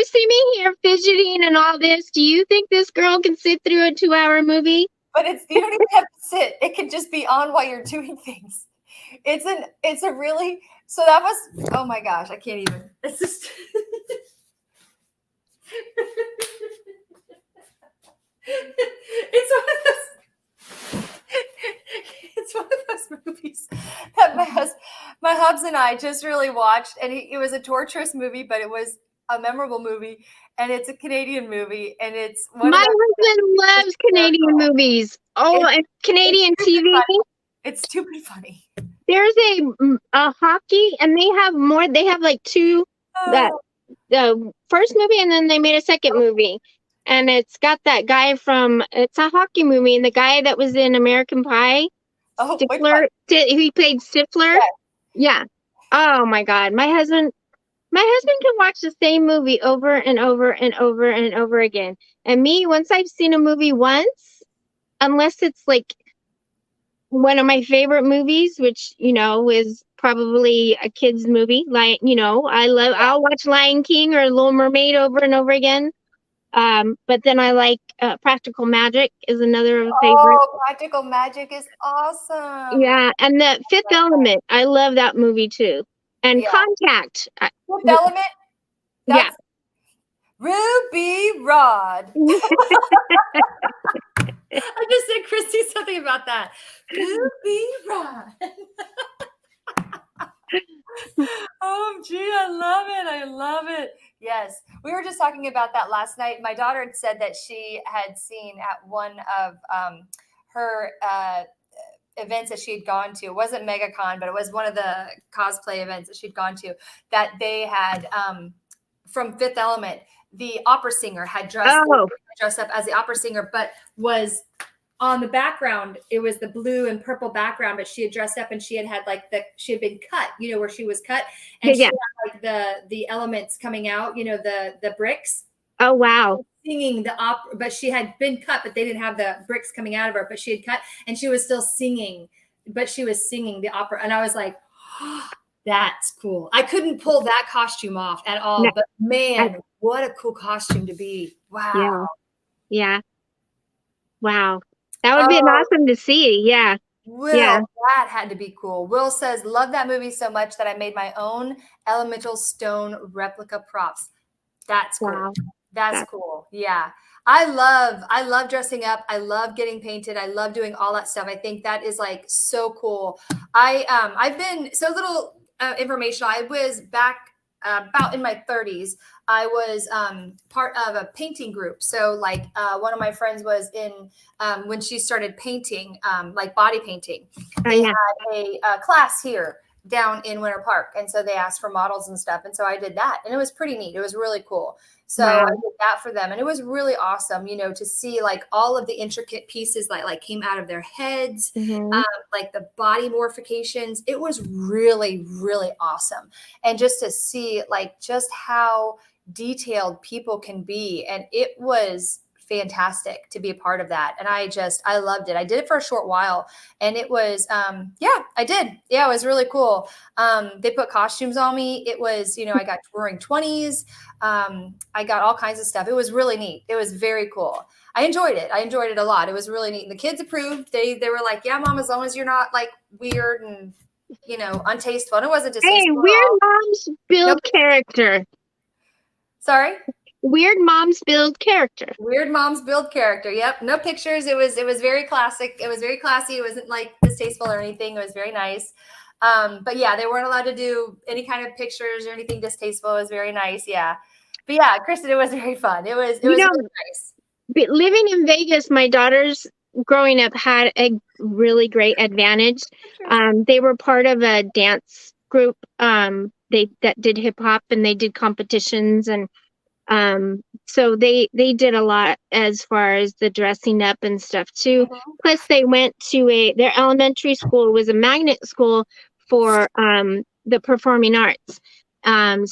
see me here fidgeting and all this. Do you think this girl can sit through a 2-hour movie? But you don't even have to sit. It can just be on while you're doing things. It's a really, so that was, oh my gosh, I can't even. It's just. It's one of those movies that my hubs and I just really watched, and it was a torturous movie, but it was a memorable movie, and it's a Canadian movie, and it's one My of husband loves Canadian movies. Oh, and Canadian TV. It's stupid funny. There's a hockey, and they have more. They have like two. That the first movie, and then they made a second movie. And it's got that guy it's a hockey movie, and the guy that was in American Pie, Stifler, he played Stifler. Yeah. Oh my God. My husband can watch the same movie over and over and over and over again. And me, once I've seen a movie once, unless it's like one of my favorite movies, which, is probably a kid's movie, like, I'll watch Lion King or Little Mermaid over and over again. But then I like Practical Magic is another favorite. Oh, Practical Magic is awesome. Yeah, and the Fifth Element, I love that movie too. And Contact. Fifth Element? That's Ruby Rod. I just said Christy something about that. Ruby Rod. Oh, gee, I love it. I love it. Yes. We were just talking about that last night. My daughter had said that she had seen at one of her events that she had gone to. It wasn't MegaCon, but it was one of the cosplay events that she'd gone to, that they had from Fifth Element, the opera singer had dressed up as the opera singer, but was on the background, it was the blue and purple background, but she had dressed up and she had she had been cut, where she was cut, and she Yeah. had like the elements coming out, the bricks. Oh, wow. Singing the opera, but she had been cut, but they didn't have the bricks coming out of her, but she had cut, and she was still singing, but she was singing the opera, and I was like, oh, that's cool. I couldn't pull that costume off at all, but man, what a cool costume to be. Wow. Yeah. Wow. That would be awesome to see. Yeah. Will, that had to be cool. Will says, love that movie so much that I made my own elemental stone replica props. That's cool. Wow. That's cool. Yeah. I love dressing up. I love getting painted. I love doing all that stuff. I think that is like so cool. I've been so little information. I was back about in my 30s. I was part of a painting group. So like one of my friends was in when she started painting, like body painting. They had a class here down in Winter Park, and so they asked for models and stuff, and so I did that, and it was pretty neat. It was really cool. So I did that for them, and it was really awesome, to see like all of the intricate pieces that like came out of their heads, like the body morphications. It was really, really awesome, and just to see like just how detailed people can be, and it was fantastic to be a part of that. And I loved it. I did it for a short while, and it was, I did. Yeah, it was really cool. They put costumes on me. It was, I got roaring 20s. I got all kinds of stuff. It was really neat. It was very cool. I enjoyed it. I enjoyed it a lot. It was really neat. And the kids approved. They were like, yeah, Mom, as long as you're not like weird and, untasteful. And it wasn't distasteful. Hey, weird moms build character. Sorry? Weird moms build character. Weird moms build character. Yep. No pictures. It was very classic. It was very classy. It wasn't like distasteful or anything. It was very nice. But yeah, they weren't allowed to do any kind of pictures or anything distasteful. It was very nice. Yeah. But yeah, Kristen, it was very fun. It was really nice. Living in Vegas, my daughters growing up had a really great advantage. They were part of a dance group. That did hip hop, and they did competitions, and so they did a lot as far as the dressing up and stuff too. Plus they went to their elementary school was a magnet school for the performing arts.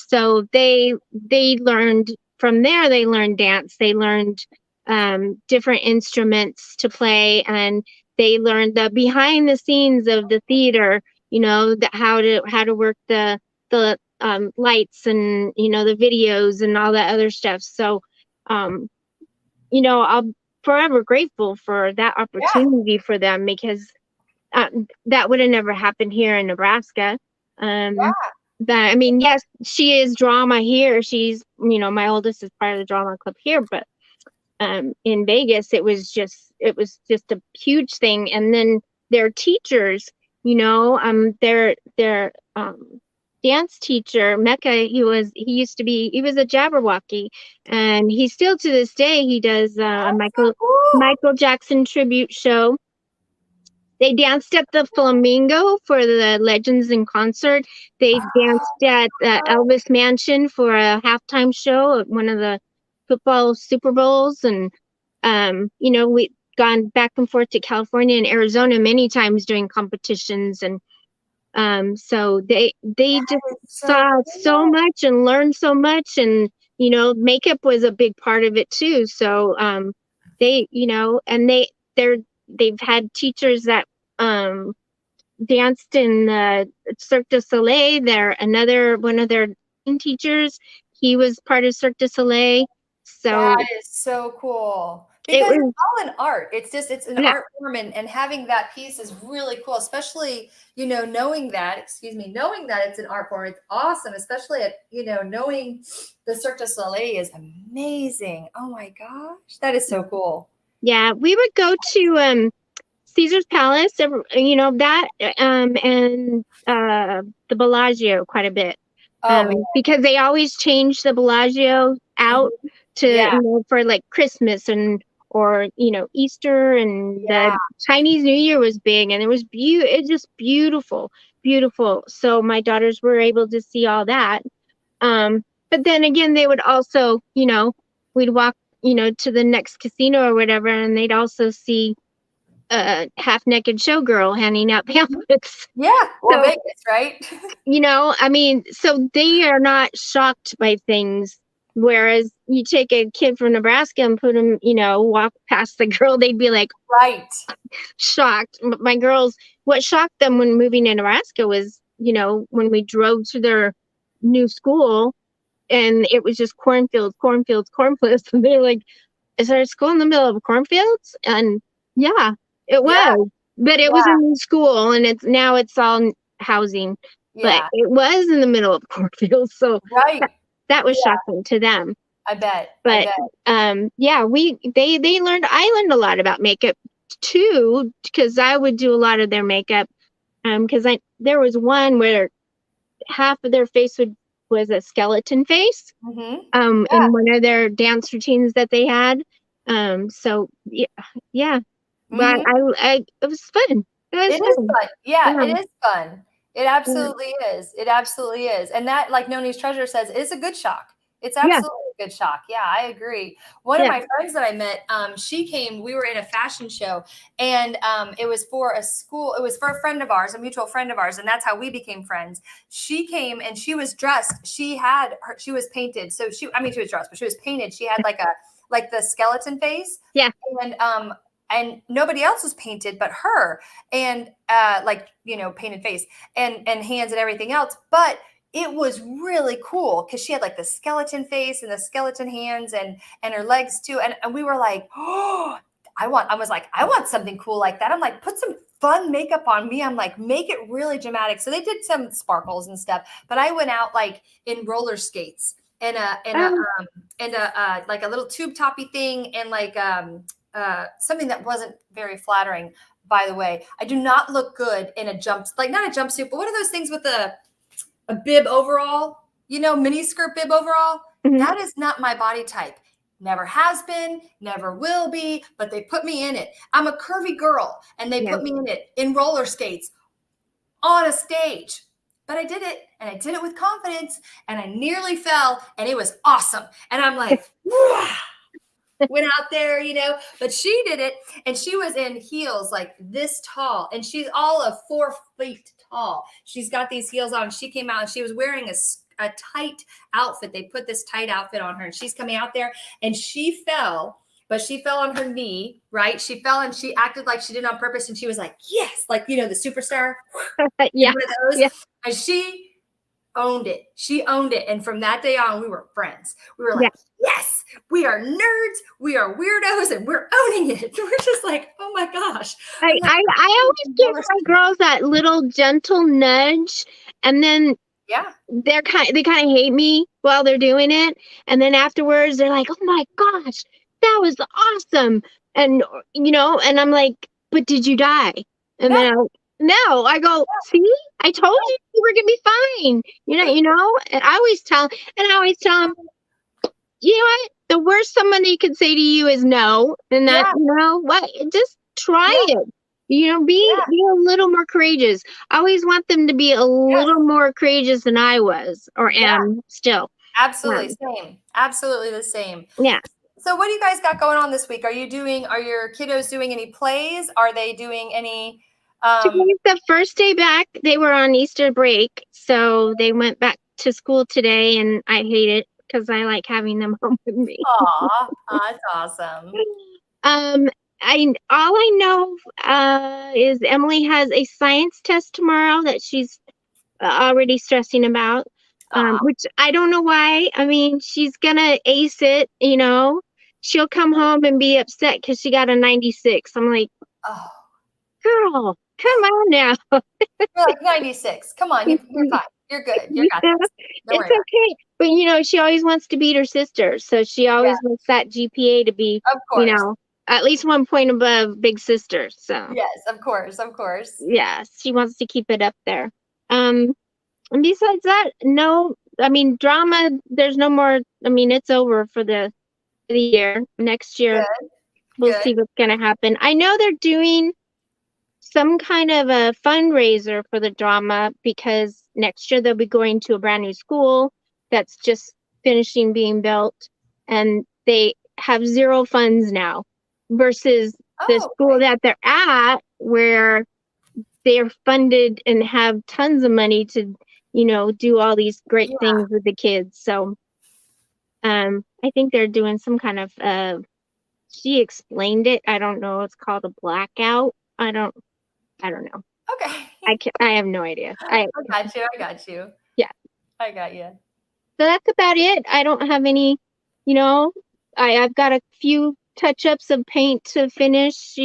So they learned from there. They learned dance. They learned different instruments to play, and they learned the behind the scenes of the theater. How to work the lights and the videos and all that other stuff. So I'm forever grateful for that opportunity for them, because that would have never happened here in Nebraska. Yes, she is drama here. She's my oldest is part of the drama club here, but in Vegas it was just a huge thing. And then their teachers, their dance teacher, Mecca, he was a Jabberwocky, and he still to this day he does a Michael Jackson tribute show. They danced at the Flamingo for the Legends in Concert. They danced at Elvis Mansion for a halftime show at one of the football Super Bowls, and we've gone back and forth to California and Arizona many times doing competitions, and so they just saw so much and learned so much, and makeup was a big part of it too. So they've had teachers that danced in the Cirque du Soleil. One of their teachers, he was part of Cirque du Soleil. So that is so cool. Because it's all an art. It's an art form, and having that piece is really cool, especially, knowing that it's an art form. It's awesome, especially at, knowing the Cirque du Soleil is amazing. Oh my gosh. That is so cool. Yeah. We would go to Caesar's Palace, and the Bellagio quite a bit. Because they always change the Bellagio out to, for like Christmas or Easter, and the Chinese New Year was big, and it was just beautiful. So my daughters were able to see all that. But then again, they would also, we'd walk, to the next casino or whatever, and they'd also see half-naked showgirl handing out pamphlets. Yeah. Or So, Vegas, right? I mean, so they are not shocked by things. Whereas you take a kid from Nebraska and put him, walk past the girl, they'd be like Right. shocked. My girls, what shocked them when moving to Nebraska was, when we drove to their new school and it was just cornfields, cornfields, cornfields. And they're like, is there a school in the middle of cornfields? And yeah, it Yeah. was. But it was a new school and it's all housing. But Yeah. it was in the middle of cornfields. So Right. that was Yeah. shocking to them. I bet. But yeah, they learned. I learned a lot about makeup too, because I would do a lot of their makeup. Because there was one where half of their face was a skeleton face. Mm-hmm. In one of their dance routines that they had. So yeah. But it was fun. It is fun. Yeah, Yeah. it is fun. It absolutely is. It absolutely is. And that, like Noni's Treasure says, is a good shock. It's Yeah. absolutely a good shock. Yeah, I agree. One of my friends that I met, she came, we were in a fashion show, and it was for a school, it was for a friend of ours, a mutual friend of ours, and that's how we became friends. She came and she was dressed. She was painted. So she was dressed, but she was painted. She had like the skeleton face. Yeah. And nobody else was painted but her, and painted face and hands and everything else. But it was really cool because she had like the skeleton face and the skeleton hands and her legs too. And we were like, oh, I want something cool like that. I'm like, put some fun makeup on me. I'm like, make it really dramatic. So they did some sparkles and stuff, but I went out like in roller skates and like a little tube toppy thing and like something that wasn't very flattering, by the way. I do not look good in not a jumpsuit, but what are those things with a bib overall, mini skirt bib overall? Mhm. That is not my body type. Never has been, never will be, but they put me in it. I'm a curvy girl and they put me in it in roller skates on a stage. But I did it, and I did it with confidence, and I nearly fell, and it was awesome. And I'm like, went out there, but she did it, and she was in heels like this tall, and she's all of 4 feet tall. She's got these heels on. She came out and she was wearing a tight outfit. They put this tight outfit on her, and she's coming out there, and she fell, but she fell on her knee, right? She fell and she acted like she did it on purpose, and she was like, yes, like, the superstar. Yeah. One of those. Yeah. And she owned it. She owned it. And from that day on, we were friends. We were like, yes, we are nerds. We are weirdos, and we're owning it. We're just like, oh my gosh. I always give my girls that little gentle nudge, and then they kind of hate me while they're doing it, and then afterwards they're like, oh my gosh, that was awesome. And and I'm like, but did you die? And then no, I go, see, I told you were gonna be fine. And I always tell them, you know what? The worst somebody could say to you is no. And that, what? Just try it. Be a little more courageous. I always want them to be a little more courageous than I was or am still. Absolutely same. Absolutely the same. Yeah. So what do you guys got going on this week? Are your kiddos doing any plays? Are they doing any Today's the first day back. They were on Easter break, so they went back to school today, and I hate it because I like having them home with me. Aw, that's awesome. All I know is Emily has a science test tomorrow that she's already stressing about, which I don't know why. I mean, she's gonna ace it, She'll come home and be upset because she got a 96. I'm like, oh, girl, come on now. You're like 96. Come on, you're fine. You're good. You're got this. It's okay. But she always wants to beat her sister. So she always wants that GPA to be, at least 1 point above big sister. So yes, of course. Yes, she wants to keep it up there. And besides that, no, I mean, drama, there's no more. I mean, it's over for the year. Next year, we'll see what's going to happen. I know they're doing some kind of a fundraiser for the drama because next year they'll be going to a brand new school that's just finishing being built, and they have zero funds now versus the Oh, school okay. that they're at, where they're funded and have tons of money to, do all these great Yeah. things with the kids. So, I think they're doing some kind of, she explained it. I don't know. It's called a blackout. I don't know. Okay. I have no idea. I got you. I got you. Yeah. I got you. So that's about it. I don't have any, you know, I've got a few touch-ups of paint to finish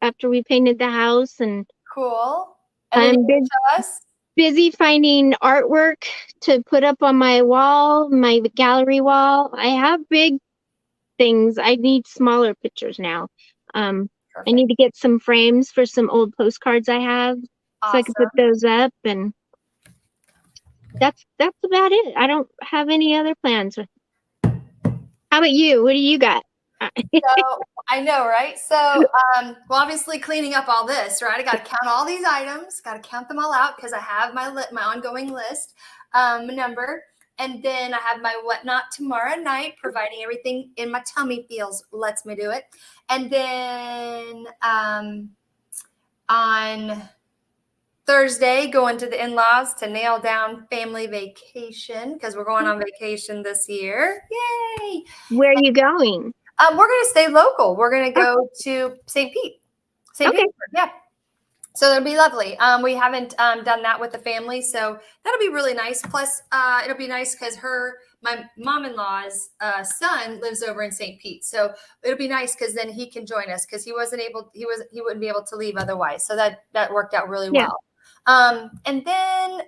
after we painted the house, and Cool. And then you I'm give it to us? busy finding artwork to put up on my wall, my gallery wall. I have big things. I need smaller pictures now. I need Perfect. to get some frames for some old postcards I have so I can put Awesome. those up, and that's about it. I don't have any other plans. How about you? What do you got? So I know, right? So, well, obviously cleaning up all this, right? I got to count all these items, got to count them all out because I have my ongoing list number, and then I have my whatnot tomorrow night, providing everything in my tummy feels lets me do it, and then on Thursday, going to the in-laws to nail down family vacation because we're going on vacation this year. Yay! Where are you going? We're going to stay local. We're going to go to St. Pete. St. Okay. Petersburg, yeah. So it'll be lovely. We haven't done that with the family, so that'll be really nice. Plus, it'll be nice because my mom-in-law's son lives over in St. Pete, so it'll be nice because then he can join us because he wouldn't be able to leave otherwise. So that worked out really Yeah. well. And then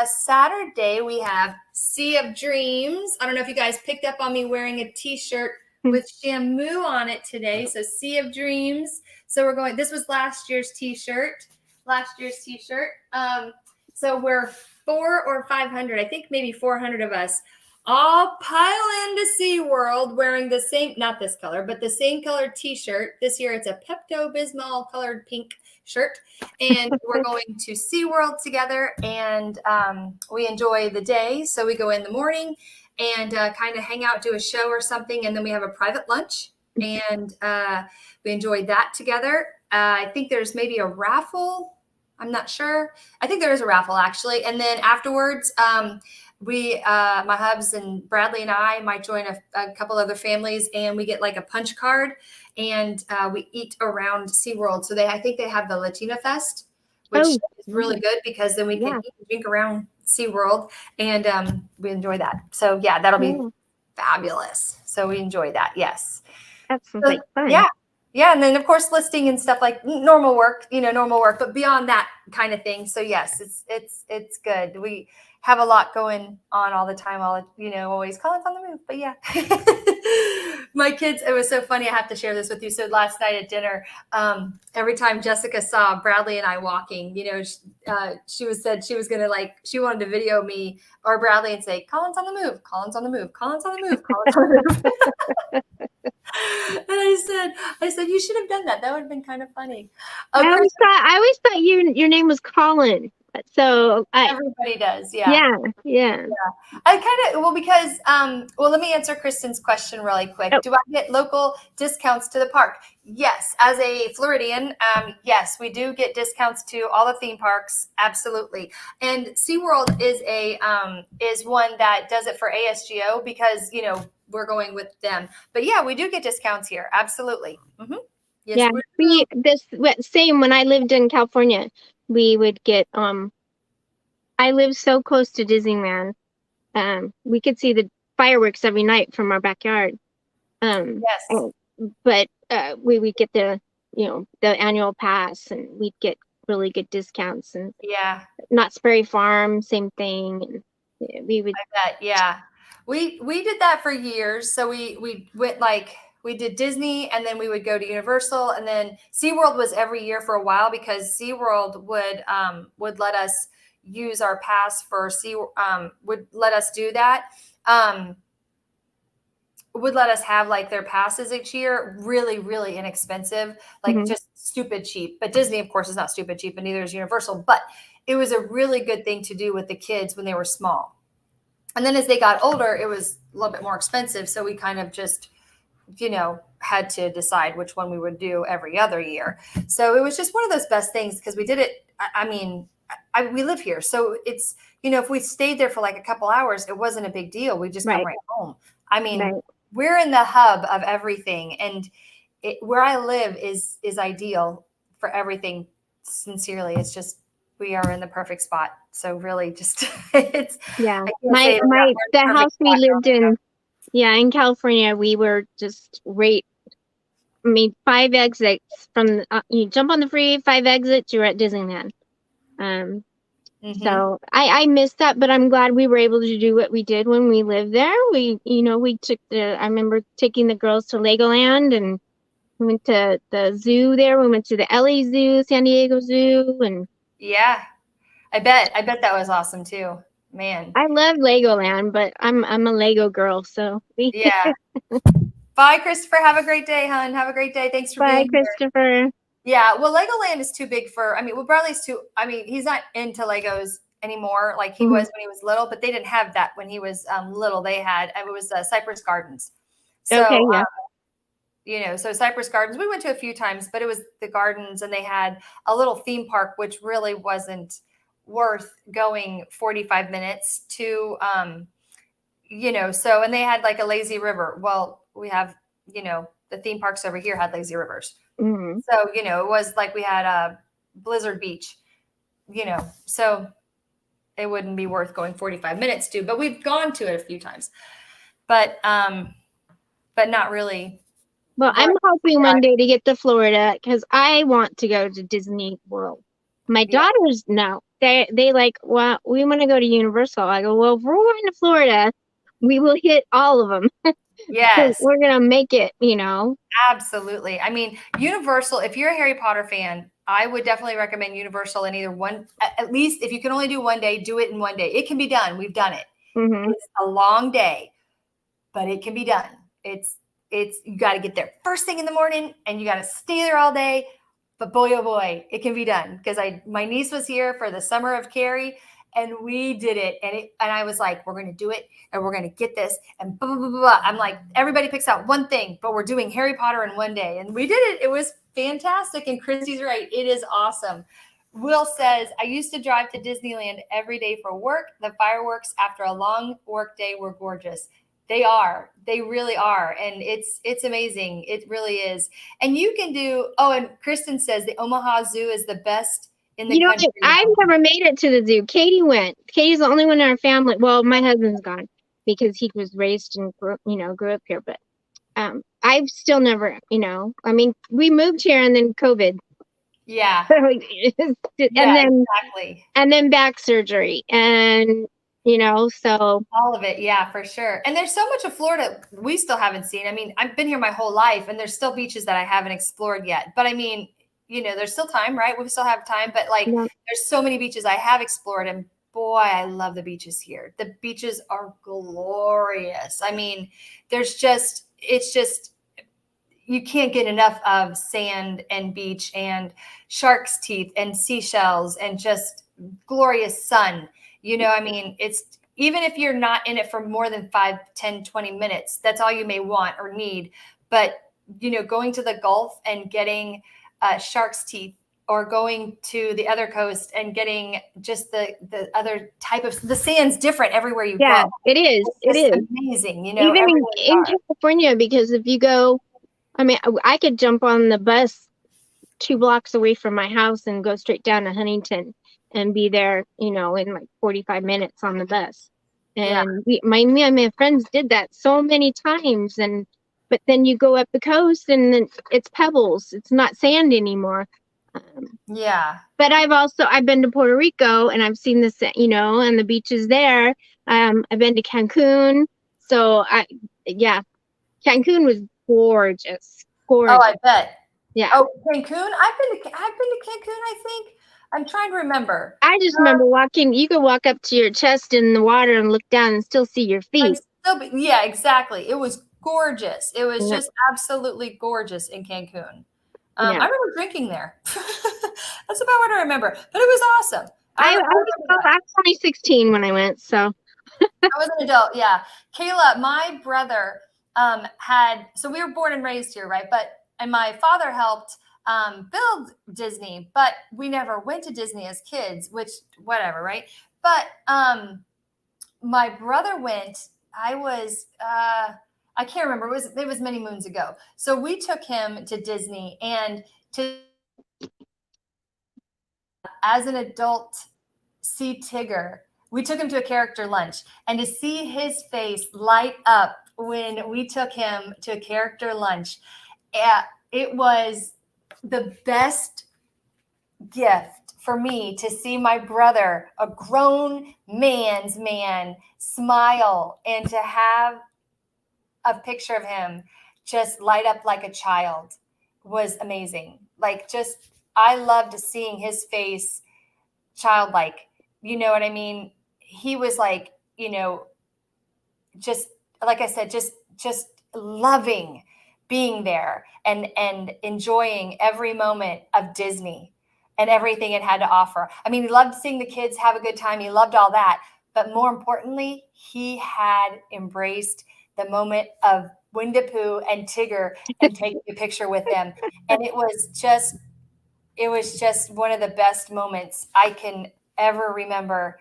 Saturday we have Sea of Dreams. I don't know if you guys picked up on me wearing a T-shirt with Shamu on it today. So Sea of Dreams. So this was last year's T-shirt. So we're 400 or 500, I think maybe 400 of us, all pile into SeaWorld wearing the same, not this color, but the same colored T-shirt. This year it's a Pepto-Bismol colored pink shirt. And we're going to SeaWorld together, and we enjoy the day. So we go in the morning and kind of hang out, do a show or something, and then we have a private lunch, and we enjoyed that together. I think there's maybe a raffle. I'm not sure. I think there is a raffle actually. And then afterwards, my hubs and Bradley and I might join a couple other families, and we get like a punch card, and we eat around SeaWorld. So I think they have the Latina Fest, which is really good because then we can eat and drink around SeaWorld, and we enjoy that. So yeah, that'll be fabulous. So we enjoy that. Yes. That sounds like fun. Yeah. Yeah. And then of course listing and stuff like normal work, but beyond that kind of thing. So yes, it's good. We have a lot going on all the time. Always Colin's on the move, but yeah. My kids, it was so funny. I have to share this with you. So last night at dinner, every time Jessica saw Bradley and I walking, she said she was going to she wanted to video me or Bradley and say, Colin's on the move, Colin's on the move, Colin's on the move, Colin's on the move. And I said, you should have done that. That would have been kind of funny. I always thought your name was Colin. So everybody does. Yeah. I because let me answer Kristen's question really quick. Do I get local discounts to the park? Yes. As a Floridian, yes, we do get discounts to all the theme parks. Absolutely. And SeaWorld is one that does it for ASGO because, we're going with them. But yeah, we do get discounts here. Absolutely. Mm-hmm. Yes, yeah. Same when I lived in California, we would get I live so close to Disneyland. We could see the fireworks every night from our backyard. Yes. But we would get the annual pass, and we'd get really good discounts. And Knott's Berry Farm, same thing. And we would. I bet, yeah. We did that for years. So we went we did Disney, and then we would go to Universal, and then SeaWorld was every year for a while because SeaWorld would let us use our pass for would let us do that. Would let us have their passes each year, really, really inexpensive, just stupid cheap. But Disney, of course, is not stupid cheap, and neither is Universal. But it was a really good thing to do with the kids when they were small. And then as they got older, it was a little bit more expensive. So we kind of just had to decide which one we would do every other year. So it was just one of those best things because we did it. I mean, we live here, so it's, if we stayed there for like a couple hours, it wasn't a big deal. We just come right home. I mean, Right. we're in the hub of everything, and where I live is ideal for everything. Sincerely, it's just we are in the perfect spot. So really, just it's Yeah. I can't say it enough. The We're in the perfect house we spot. lived in, yeah, in California, we were just right. I mean, 5 exits from you jump on the freeway, 5 exits, you're at Disneyland. So I miss that, but I'm glad we were able to do what we did when we lived there. We took I remember taking the girls to Legoland, and we went to the zoo there. We went to the LA Zoo, San Diego Zoo, and Yeah, I bet that was awesome too, man. I love Legoland, but I'm a Lego girl, so Yeah. Bye, Christopher. Have a great day, hon. Have a great day. Thanks for Bye, being here. Christopher. Yeah, well, Legoland is too big for. I mean, Bradley's too. I mean, he's not into Legos anymore like he was when he was little. But they didn't have that when he was little. They had it was Cypress Gardens. So Okay, yeah. So Cypress Gardens. We went to a few times, but it was the gardens, and they had a little theme park, which really wasn't worth going 45 minutes to. So, and they had like a lazy river. Well, we have, the theme parks over here had lazy rivers. Mm-hmm. So, it was like we had a Blizzard Beach, so it wouldn't be worth going 45 minutes to, but we've gone to it a few times, but not really. Well, I'm hoping one day to get to Florida because I want to go to Disney World. My daughters, no, they like, well, we want to go to Universal. I go, well, if we're going to Florida, we will hit all of them. Yes. We're going to make it, Absolutely. I mean, Universal, if you're a Harry Potter fan, I would definitely recommend Universal in either one, at least if you can only do one day, do it in one day. It can be done. We've done it. Mm-hmm. It's a long day, but it can be done. It's you got to get there first thing in the morning and you got to stay there all day. But boy, oh boy, it can be done. Because my niece was here for the summer of Carrie, and we did it. And I was like, we're going to do it, and we're going to get this, and blah, blah, blah, blah. I'm like, everybody picks out one thing, but we're doing Harry Potter in one day. And we did it. It was fantastic. And Chrissy's right. It is awesome. Will says, I used to drive to Disneyland every day for work. The fireworks after a long work day were gorgeous. They are. They really are. And it's amazing. It really is. And you can do, and Kristen says the Omaha Zoo is the best in the country. I've never made it to the zoo. Katie went. Katie's the only one in our family. Well, my husband's gone because he was raised and grew up here. But I've still never, I mean, we moved here and then COVID. Yeah. Exactly. And then back surgery. And so all of it. Yeah, for sure. And there's so much of Florida we still haven't seen. I mean, I've been here my whole life and there's still beaches that I haven't explored yet. But I mean, there's still time, right? We still have time. But there's so many beaches I have explored. And boy, I love the beaches here. The beaches are glorious. I mean, it's just, you can't get enough of sand and beach and shark's teeth and seashells and just glorious sun. I mean, it's even if you're not in it for more than 5, 10, 20 minutes, that's all you may want or need. But, going to the Gulf and getting shark's teeth, or going to the other coast and getting just the other type of, the sand's different everywhere you go. It is. It is amazing. Even in California, because if you go, I mean, I could jump on the bus 2 blocks away from my house and go straight down to Huntington and be there, in like 45 minutes on the bus. And me and my friends did that so many times. But then you go up the coast and then it's pebbles. It's not sand anymore. But I've been to Puerto Rico and I've seen this, and the beaches there. I've been to Cancun. So Cancun was gorgeous. Gorgeous. Oh, I bet. Yeah. Oh, Cancun. I've been to Cancun, I think. I'm trying to remember. I just remember you could walk up to your chest in the water and look down and still see your feet. Yeah, exactly. It was gorgeous. It was just absolutely gorgeous in Cancun. I remember drinking there. That's about what I remember. But it was awesome. I was only 16 when I went, so. I was an adult, yeah. Kayla, my brother so we were born and raised here, right? And my father helped build Disney, but we never went to Disney as kids, which whatever, right? But my brother went. I can't remember. It was many moons ago. So we took him to Disney, and as an adult, see Tigger. We took him to a character lunch, and to see his face light up when we took him to a character lunch, it was the best gift for me to see my brother, a grown man's man, smile, and to have a picture of him just light up like a child was amazing. Like, just, I loved seeing his face childlike. You know what I mean? He was like, just like I said, just loving being there and enjoying every moment of Disney and everything it had to offer. I mean, he loved seeing the kids have a good time. He loved all that. But more importantly, he had embraced the moment of Winnie the Pooh and Tigger and taking a picture with them. And it was just one of the best moments I can ever remember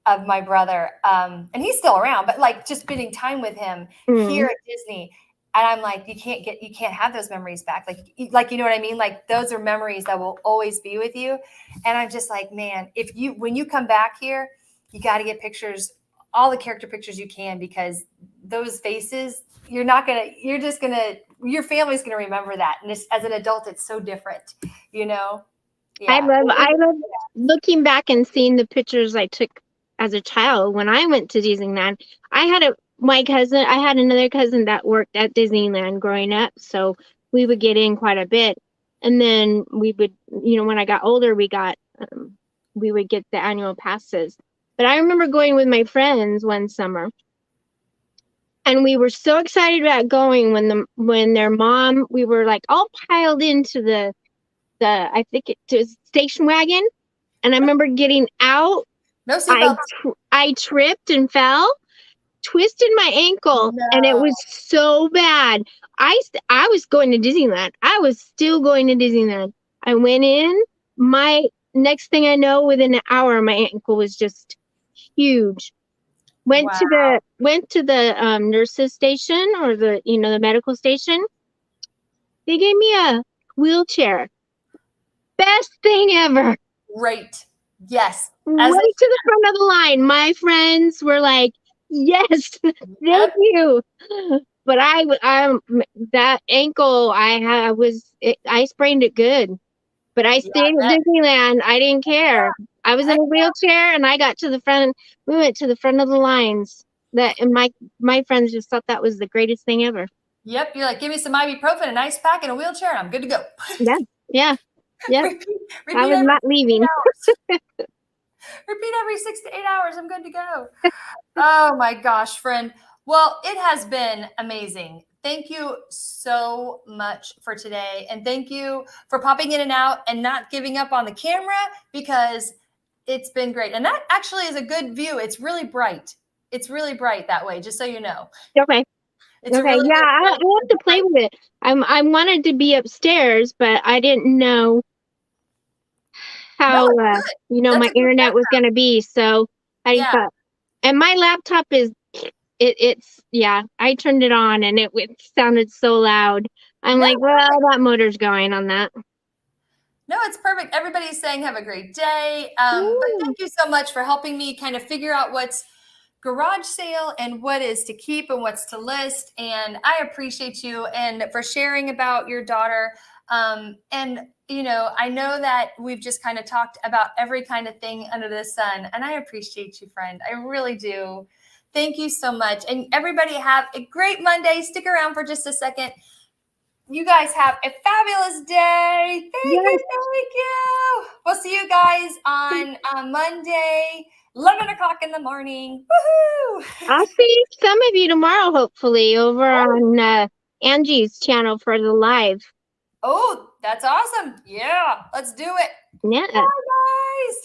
of my brother. And he's still around, but like just spending time with him here at Disney. And I'm like, you can't have those memories back. Like, you know what I mean? Like, those are memories that will always be with you. And I'm just like, man, when you come back here, you got to get pictures, all the character pictures you can, because those faces, your family's going to remember that. And as an adult, it's so different, Yeah. I love looking back and seeing the pictures I took as a child when I went to Disneyland. I had another cousin that worked at Disneyland growing up, so we would get in quite a bit. And then we would, when I got older, we would get the annual passes. But I remember going with my friends one summer, and we were so excited about going when their mom, we were like all piled into the I think it was station wagon, and I remember getting out. No seatbelts. I tripped and fell, twisted my ankle, and it was so bad. I was going to Disneyland. I was still going to Disneyland. I went in. My next thing I know, within an hour, my ankle was just huge. Went to the nurses station, or the medical station. They gave me a wheelchair. Best thing ever. Great. Yes. Right to the front of the line. My friends were like, yes, thank you. But that ankle I sprained it good. But I stayed at Disneyland. I didn't care. I was in a wheelchair, and I got to the front. We went to the front of the lines. And my friends just thought that was the greatest thing ever. Yep. You're like, give me some ibuprofen, an ice pack, and a wheelchair, and I'm good to go. Yeah. Repeat I was not leaving. Repeat every 6 to 8 hours. I'm good to go. Oh my gosh, friend. Well, it has been amazing. Thank you so much for today. And thank you for popping in and out and not giving up on the camera, because it's been great. And that actually is a good view. It's really bright. It's really bright that way, just so you know. Okay. Really I have to play with it. I wanted to be upstairs, but I didn't know how my internet was going to be. So I thought, and my laptop is I turned it on, and it sounded so loud. I'm like, well, that motor's going on that. No, it's perfect. Everybody's saying have a great day. But thank you so much for helping me kind of figure out what's garage sale and what is to keep and what's to list. And I appreciate you and for sharing about your daughter. And I know that we've just kind of talked about every kind of thing under the sun, and I appreciate you, friend. I really do. Thank you so much. And everybody have a great Monday. Stick around for just a second. You guys have a fabulous day. Thank you. We'll see you guys on Monday, 11 o'clock in the morning. Woohoo! I'll see some of you tomorrow, hopefully, over on Angie's channel for the live. Oh, that's awesome. Yeah, let's do it. Yeah. Bye, guys.